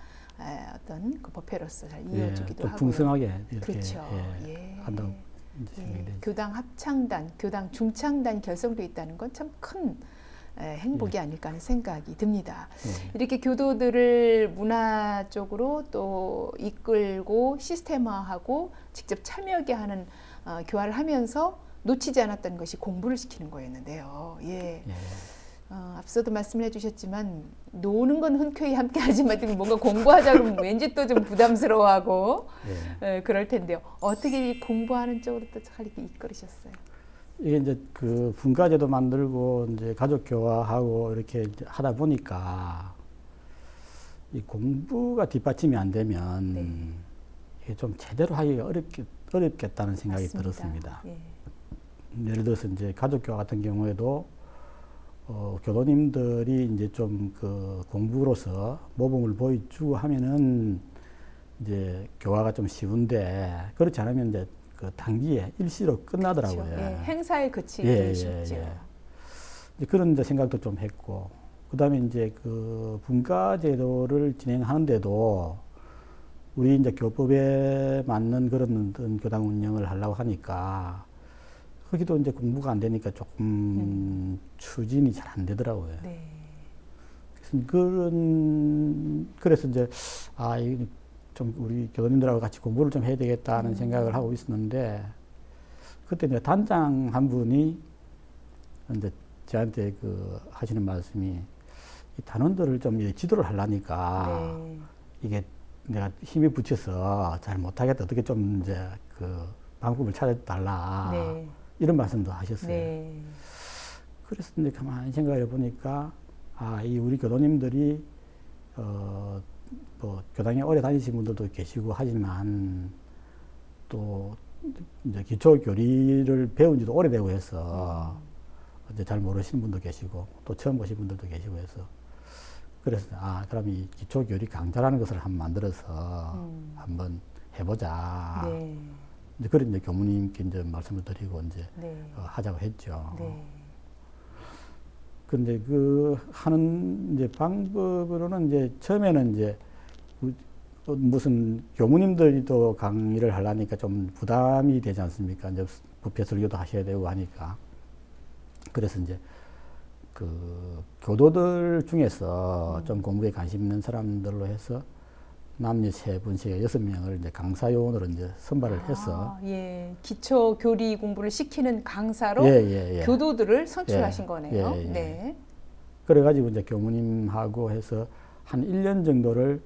어떤 그 법회로서 잘 이어주기도 하고 풍성하게 이렇게 그렇죠. 한다고 교당 합창단, 교당 중창단이 결성돼 있다는 건 참 큰 행복이 아닐까 하는 생각이 듭니다. 이렇게 교도들을 문화 쪽으로 또 이끌고 시스템화하고 직접 참여하게 하는 교화를 하면서 놓치지 않았던 것이 공부를 시키는 거였는데요. 앞서도 말씀을 해주셨지만 노는 건 흔쾌히 함께 하지만 뭔가 공부하자 그러면 왠지 또 좀 부담스러워하고 그럴 텐데요. 어떻게 공부하는 쪽으로 또 잘 이끌으셨어요? 이게 이제 분과제도 만들고 이제 가족 교화하고 이렇게 하다 보니까 이 공부가 뒷받침이 안 되면 이게 좀 제대로 하기가 어렵겠다는 생각이 들었습니다. 예를 들어서 이제 가족교화 같은 경우에도 교도님들이 이제 좀 그 공부로서 모범을 보여주고 하면은 이제 교화가 좀 쉬운데 그렇지 않으면 이제 그 단기에 일시로 끝나더라고요. 그렇죠. 예, 행사에 그치기 예, 예, 쉽죠. 예. 이제 그런 이제 생각도 좀 했고, 그다음에 이제 그 분과제도를 진행하는데도 우리 이제 교법에 맞는 그런 어떤 교당 운영을 하려고 하니까 거기도 이제 공부가 안 되니까 조금 추진이 잘 안 되더라고요. 네. 그래서 이제 이좀 우리 교도님들하고 같이 공부를 좀 해야 되겠다는 생각을 하고 있었는데 그때 이제 단장 한 분이 이제 저한테 그 하시는 말씀이 이 단원들을 좀 지도를 하려니까 네. 이게 내가 힘이 붙여서 잘 못하겠다. 어떻게 좀 이제 그 방법을 찾아달라. 네. 이런 말씀도 하셨어요. 네. 그래서 이제 가만히 생각해 보니까 이 우리 교도님들이 뭐 교당에 오래 다니신 분들도 계시고 하지만 또 이제 기초 교리를 배운 지도 오래되고 해서 이제 잘 모르시는 분도 계시고 또 처음 보신 분들도 계시고 해서 그래서 그럼 이 기초 교리 강좌라는 것을 한번 만들어서 한번 해보자. 네. 이제 그런 이제 교무님께 이제 말씀을 드리고 이제 네. 하자고 했죠. 네. 근데 그 하는 이제 방법으로는 이제 처음에는 이제 무슨 교무님들이 또 강의를 하려니까 좀 부담이 되지 않습니까? 이제 부패 설교도 하셔야 되고 하니까. 그래서 이제 그 교도들 중에서 좀 공부에 관심 있는 사람들로 해서 남녀 3분씩 6명을 이제 강사 요원으로 이제 선발을 해서 예. 기초 교리 공부를 시키는 강사로 교도들을 선출하신 거네요. 네. 그래가지고 이제 교무님하고 해서 한 1년 정도를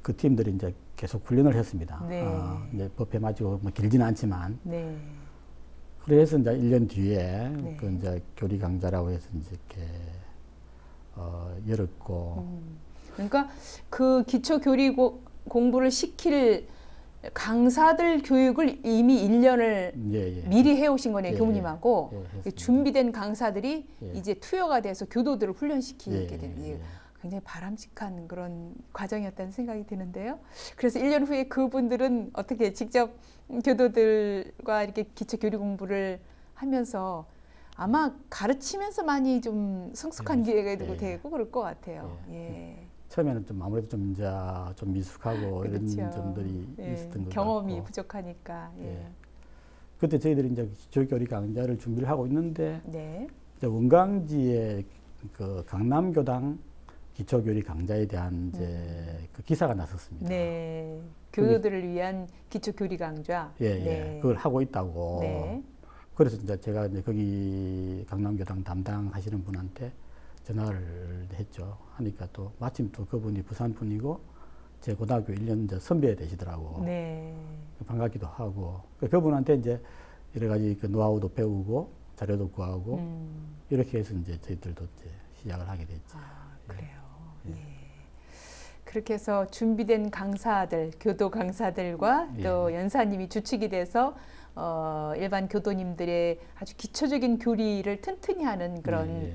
그 팀들이 이제 계속 훈련을 했습니다. 네. 이제 법에 맞고 뭐 길지는 않지만. 네. 그래서 이제 1년 뒤에 네. 그 이제 교리 강좌라고 해서 이제 이렇게 열었고. 그러니까 그 기초 교리 공부를 시킬 강사들 교육을 이미 1년을 미리 해오신 거네요. 교무님하고. 준비된 강사들이 이제 투여가 돼서 교도들을 훈련시키게 되는 굉장히 바람직한 그런 과정이었다는 생각이 드는데요. 그래서 1년 후에 그분들은 어떻게 직접 교도들과 이렇게 기초 교리 공부를 하면서 아마 가르치면서 많이 좀 성숙한 기회가 되고 그럴 것 같아요. 처음에는 좀 아무래도 좀 이제 좀 미숙하고 그렇죠. 이런 점들이 있었던 것 경험이 같고. 부족하니까. 그때 저희들이 이제 기초교리 강좌를 준비를 하고 있는데 네. 이제 원광지에 그 강남교당 기초교리 강좌에 대한 이제 그 기사가 났었습니다. 네. 교도들을 위한 기초교리 강좌. 그걸 하고 있다고. 네. 그래서 이제 제가 이제 거기 강남교당 담당하시는 분한테 전화를 했죠. 하니까 또 마침 또 그분이 부산 분이고 제 고등학교 1년 이제 선배 되시더라고. 네. 반갑기도 하고. 그분한테 이제 여러 가지 그 노하우도 배우고 자료도 구하고 이렇게 해서 이제 저희들도 이제 시작을 하게 됐죠. 그래요. 그렇게 해서 준비된 강사들, 교도 강사들과 또 연사님이 주축이 돼서 일반 교도님들의 아주 기초적인 교리를 튼튼히 하는 그런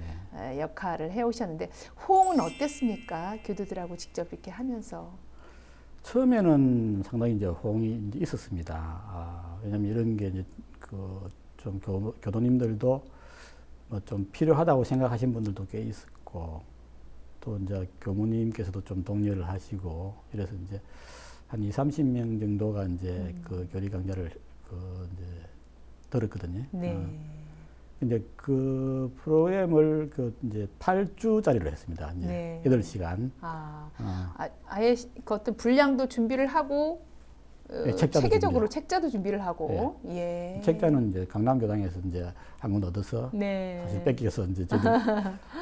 역할을 해오셨는데 호응은 어땠습니까? 교도들하고 직접 이렇게 하면서. 처음에는 상당히 이제 호응이 이제 있었습니다. 왜냐면 이런 게 이제 그 좀 교도님들도 뭐 좀 필요하다고 생각하신 분들도 꽤 있었고 또 이제 교무님께서도 좀 독려를 하시고 이래서 이제 한 20-30명 정도가 이제 그 교리 강좌를 이제 들었거든요. 네. 근데 그 프로그램을 그 이제 8주짜리로 했습니다. 이제 8시간. 아예 그 어떤 분량도 준비를 하고 체계적으로 책자도 준비를 하고. 책자는 이제 강남교당에서 이제 한 권 얻어서 사실 뺏겨서 이제 저도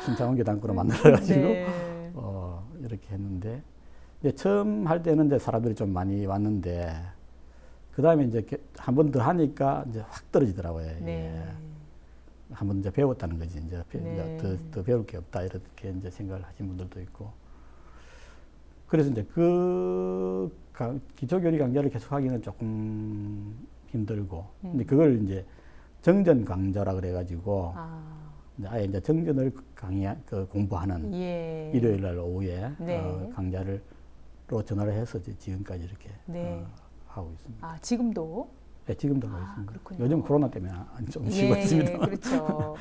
신창원교당으로 만들어가지고 이렇게 했는데 이제 처음 할 때는 이제 사람들이 좀 많이 왔는데 그 다음에 이제 한 번 더 하니까 이제 확 떨어지더라고요. 한 번 이제 배웠다는 거지. 이제 더 배울 게 없다 이렇게 이제 생각을 하신 분들도 있고. 그래서 이제 그 기초교리 강좌를 계속하기는 조금 힘들고, 근데 그걸 이제 정전 강좌라 그래가지고 아, 이제 아예 이제 정전을 공부하는 예. 일요일 날 오후에 네. 강좌로 전화를 해서 이제 지금까지 이렇게 네. 하고 있습니다. 아, 지금도? 네, 지금도 하고 있습니다. 그렇군요. 요즘 코로나 때문에 좀 쉬고 있습니다. 예, 그렇죠.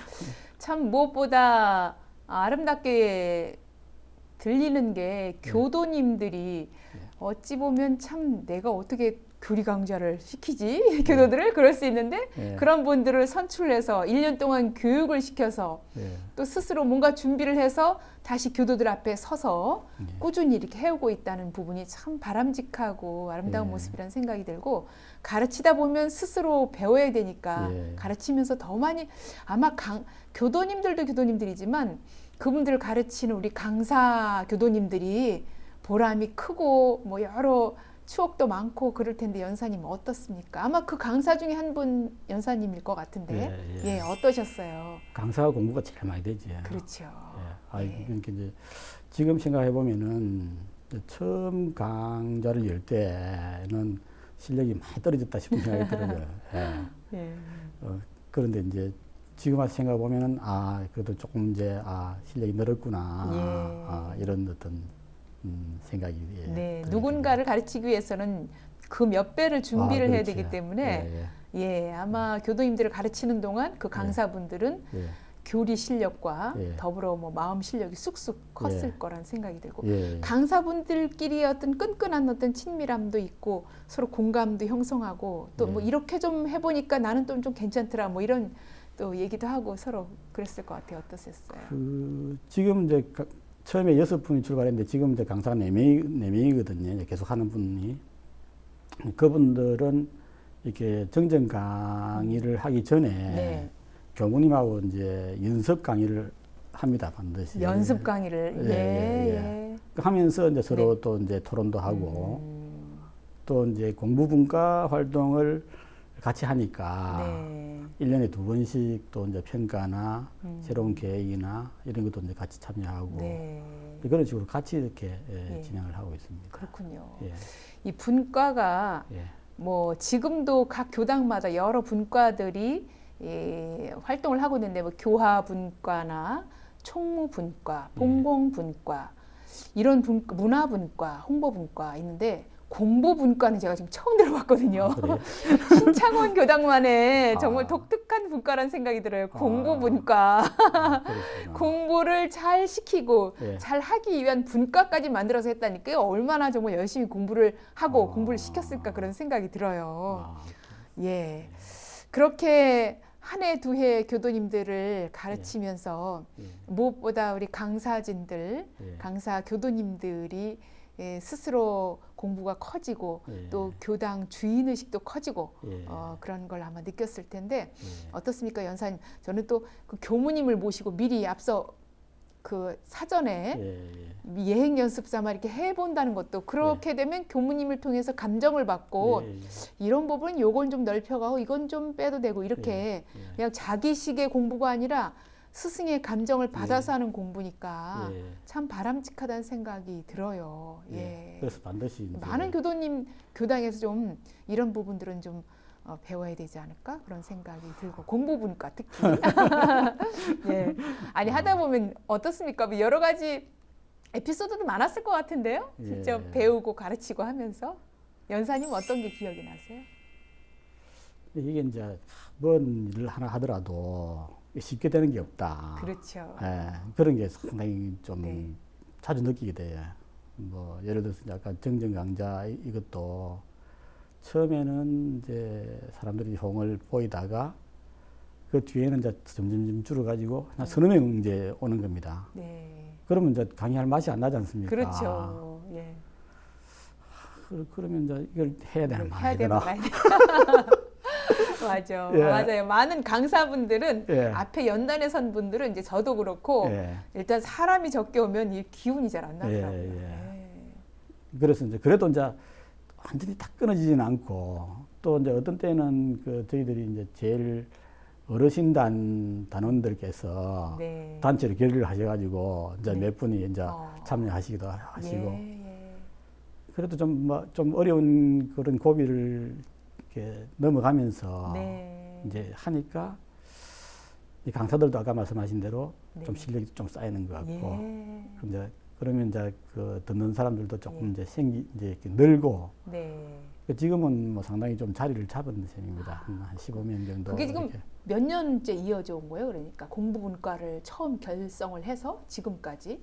참 무엇보다 아름답게 들리는 게 교도님들이 어찌 보면 참 내가 어떻게 교리 강좌를 시키지? 교도들을 그럴 수 있는데 예. 그런 분들을 선출해서 1년 동안 교육을 시켜서 예. 또 스스로 뭔가 준비를 해서 다시 교도들 앞에 서서 꾸준히 이렇게 해오고 있다는 부분이 참 바람직하고 아름다운 예. 모습이라는 생각이 들고 가르치다 보면 스스로 배워야 되니까 예. 가르치면서 더 많이 아마 교도님들도 교도님들이지만 그분들을 가르치는 우리 강사 교도님들이 보람이 크고 뭐 여러 추억도 많고 그럴 텐데 연사님 어떻습니까? 아마 그 강사 중에 한 분 연사님일 것 같은데 예, 어떠셨어요? 강사 공부가 제일 많이 되지. 그렇죠. 예. 그러니까 이제 지금 생각해 보면은 처음 강좌를 열 때는 실력이 많이 떨어졌다 싶은 생각이 들어요. 예. 예. 그런데 이제 지금 와서 생각해 보면은 그래도 조금 이제 실력이 늘었구나. 예. 이런 어떤 생각이. 네, 누군가를 가르치기 위해서는 그 몇 배를 준비를 해야 그렇지. 되기 때문에 아마 교도님들을 가르치는 동안 그 강사분들은 예. 교리 실력과 예. 더불어 뭐 마음 실력이 쑥쑥 컸을 거란 생각이 들고 예. 강사분들끼리 어떤 끈끈한 어떤 친밀함도 있고 서로 공감도 형성하고 또 뭐 이렇게 좀 해보니까 나는 또 좀 괜찮더라 뭐 이런 또 얘기도 하고 서로 그랬을 것 같아요. 어떠셨어요? 지금 이제 처음에 6분이 출발했는데 지금 이제 강사가 4명이거든요. 계속 하는 분이. 그분들은 이렇게 정전 강의를 하기 전에 교무님하고 이제 연습 강의를 합니다. 반드시. 연습 강의를 하면서 이제 서로 또 이제 토론도 하고 또 이제 공부분과 활동을 같이 하니까 1년에 2번씩 또 이제 평가나 새로운 계획이나 이런 것도 이제 같이 참여하고 그런 식으로 같이 이렇게 진행을 하고 있습니다. 그렇군요. 예. 이 분과가 뭐 지금도 각 교당마다 여러 분과들이 활동을 하고 있는데 뭐 교화 분과나 총무 분과, 본공 분과 이런 문화 분과, 홍보 분과 있는데 공부 분과는 제가 지금 처음 들어봤거든요. 신창원 교당만의 정말 독특한 분과라는 생각이 들어요. 공부 분과. 공부를 잘 시키고 잘 하기 위한 분과까지 만들어서 했다니까요. 얼마나 정말 열심히 공부를 하고 공부를 시켰을까 그런 생각이 들어요. 예. 그렇게 한 해, 두 해 교도님들을 가르치면서 무엇보다 우리 강사진들, 강사 교도님들이 스스로 공부가 커지고 또 교당 주인의식도 커지고 그런 걸 아마 느꼈을 텐데 어떻습니까, 연사님? 저는 또 그 교무님을 모시고 미리 앞서 그 사전에 예행 연습 삼아 이렇게 해본다는 것도 그렇게 되면 교무님을 통해서 감정을 받고 이런 부분 요건 좀 넓혀가고 이건 좀 빼도 되고 이렇게 그냥 자기식의 공부가 아니라 스승의 감정을 받아서 하는 공부니까 참 바람직하다는 생각이 들어요. 그래서 반드시 많은 교도님 교당에서 좀 이런 부분들은 좀 배워야 되지 않을까 그런 생각이 들고 공부분과 특히 아니 하다 보면 어떻습니까? 뭐 여러 가지 에피소드도 많았을 것 같은데요. 직접 배우고 가르치고 하면서 연사님 어떤 게 기억이 나세요? 이게 이제 뭔 일을 하나 하더라도 쉽게 되는 게 없다. 그렇죠. 그런 게 상당히 좀 자주 느끼게 돼요. 뭐 예를 들어서 약간 정전 강좌 이것도 처음에는 이제 사람들이 호응을 보이다가 그 뒤에는 이제 점점 줄어가지고 한 서너 명 이제 오는 겁니다. 그러면 이제 강의할 맛이 안 나지 않습니까? 그렇죠. 그러면 이제 이걸 해야 되나 말아야 되나? 맞아, 맞아요. 많은 강사분들은 앞에 연단에 선 분들은 이제 저도 그렇고 일단 사람이 적게 오면 이 기운이 잘 안 나더라고요. 그래서 이제 그래도 이제 완전히 딱 끊어지지는 않고 또 이제 어떤 때는 그 저희들이 이제 제일 어르신 단원들께서 단체로 결의를 하셔가지고 이제 몇 분이 이제 참여하시기도 하시고 그래도 좀 어려운 그런 고비를 이렇게 넘어가면서 이제 하니까 이 강사들도 아까 말씀하신 대로 네. 좀 실력이 좀 쌓이는 것 같고 예. 이제 그러면 이제 그 듣는 사람들도 조금 예. 이제 이렇게 늘고 네. 지금은 뭐 상당히 좀 자리를 잡은 셈입니다. 한 15명 정도. 그게 지금 이렇게. 몇 년째 이어져 온 거예요? 그러니까 공부분과를 처음 결성을 해서 지금까지?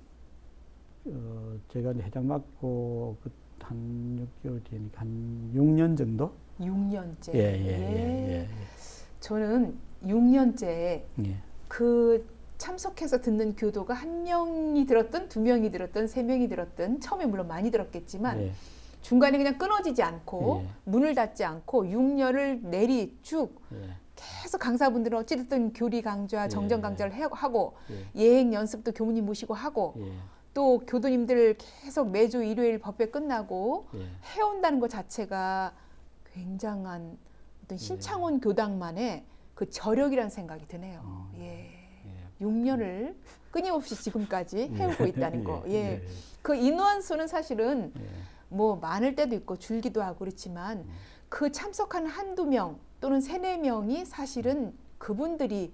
제가 이제 회장 맡고 한 6개월 뒤니까 한 6년 정도? 6년째. 예. 저는 6년째 예. 그 참석해서 듣는 교도가 한 명이 들었든 두 명이 들었든 세 명이 들었든 처음에 물론 많이 들었겠지만 예. 중간에 그냥 끊어지지 않고 예. 문을 닫지 않고 6년을 내리 쭉 예. 계속 강사분들은 어찌됐든 교리 강좌, 예. 정정 강좌를 하고 예. 예행 연습도 교무님 모시고 하고 예. 또 교도님들 계속 매주 일요일 법회 끝나고 예. 해온다는 것 자체가 굉장한 어떤 신창원 교당만의 그 저력이라는 생각이 드네요. 예. 6년을 끊임없이 지금까지 해오고 있다는 거. 예. 그 인원수는 사실은 뭐 많을 때도 있고 줄기도 하고 그렇지만 그 참석한 한두 명 또는 세네 명이 사실은 그분들이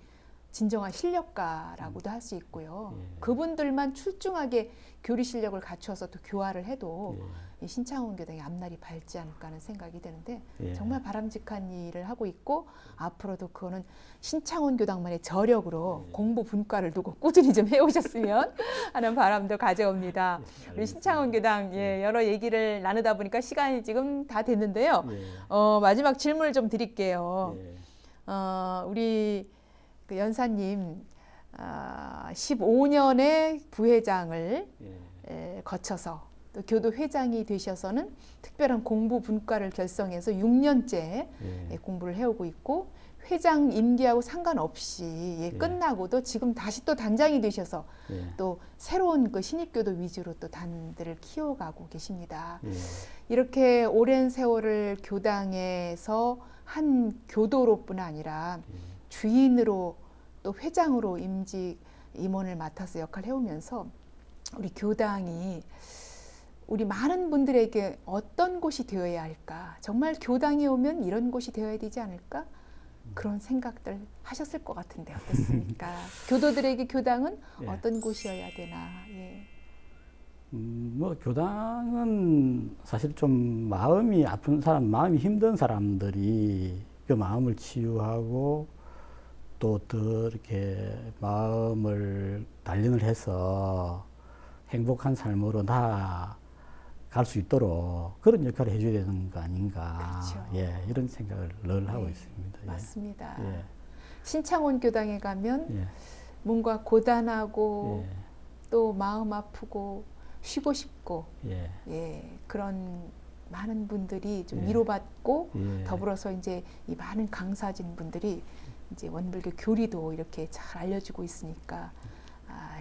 진정한 실력가라고도 할 수 있고요. 그분들만 출중하게 교리 실력을 갖춰서 또 교화를 해도 이 신창원 교당의 앞날이 밝지 않을까 하는 생각이 드는데 정말 바람직한 일을 하고 있고 앞으로도 그거는 신창원 교당만의 저력으로 공부 분과를 두고 꾸준히 좀 해오셨으면 하는 바람도 가져옵니다. 우리 신창원 교당 여러 얘기를 나누다 보니까 시간이 지금 다 됐는데요. 마지막 질문을 좀 드릴게요. 우리 그 연사님 15년의 부회장을 거쳐서 또 교도 회장이 되셔서는 특별한 공부 분과를 결성해서 6년째 공부를 해오고 있고 회장 임기하고 상관없이 끝나고도 지금 다시 또 단장이 되셔서 또 새로운 그 신입교도 위주로 또 단들을 키워가고 계십니다. 이렇게 오랜 세월을 교당에서 한 교도로뿐 아니라 주인으로 또 회장으로 임원을 맡아서 역할을 해오면서 우리 교당이 우리 많은 분들에게 어떤 곳이 되어야 할까? 정말 교당에 오면 이런 곳이 되어야 되지 않을까? 그런 생각들 하셨을 것 같은데 어떻습니까? 교도들에게 교당은 어떤 곳이어야 되나? 뭐 교당은 사실 좀 마음이 아픈 사람, 마음이 힘든 사람들이 그 마음을 치유하고 또 더 이렇게 마음을 단련을 해서 행복한 삶으로 나아갈 수 있도록 그런 역할을 해줘야 되는 거 아닌가. 그렇죠. 이런 생각을 늘 하고 있습니다. 맞습니다. 신창원 교당에 가면 뭔가 고단하고 또 마음 아프고 쉬고 싶고 그런 많은 분들이 좀 위로받고 더불어서 이제 이 많은 강사진 분들이 이제 원불교 교리도 이렇게 잘 알려주고 있으니까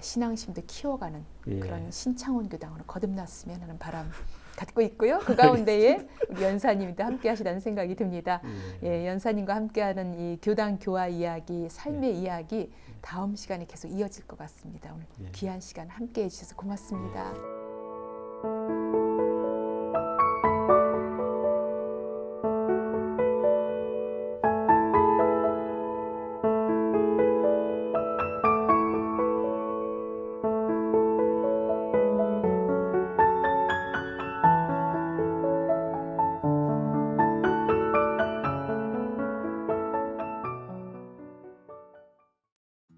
신앙심도 키워가는 그런 신창원 교당으로 거듭났으면 하는 바람 갖고 있고요. 그 가운데에 우리 연사님도 함께 하시다는 생각이 듭니다. 연사님과 함께하는 이 교당 교화 이야기, 삶의 이야기 다음 시간에 계속 이어질 것 같습니다. 오늘 귀한 시간 함께 해주셔서 고맙습니다.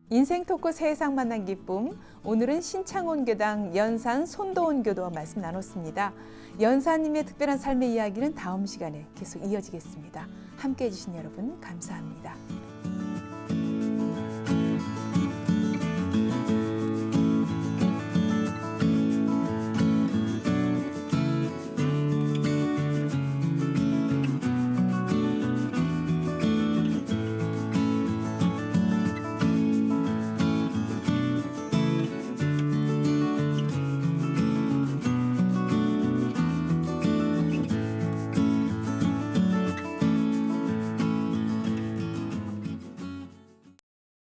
인생 토크 세상 만난 기쁨. 오늘은 신창원 교당 연산 손도원 교도와 말씀 나눴습니다. 연사님의 특별한 삶의 이야기는 다음 시간에 계속 이어지겠습니다. 함께해 주신 여러분 감사합니다.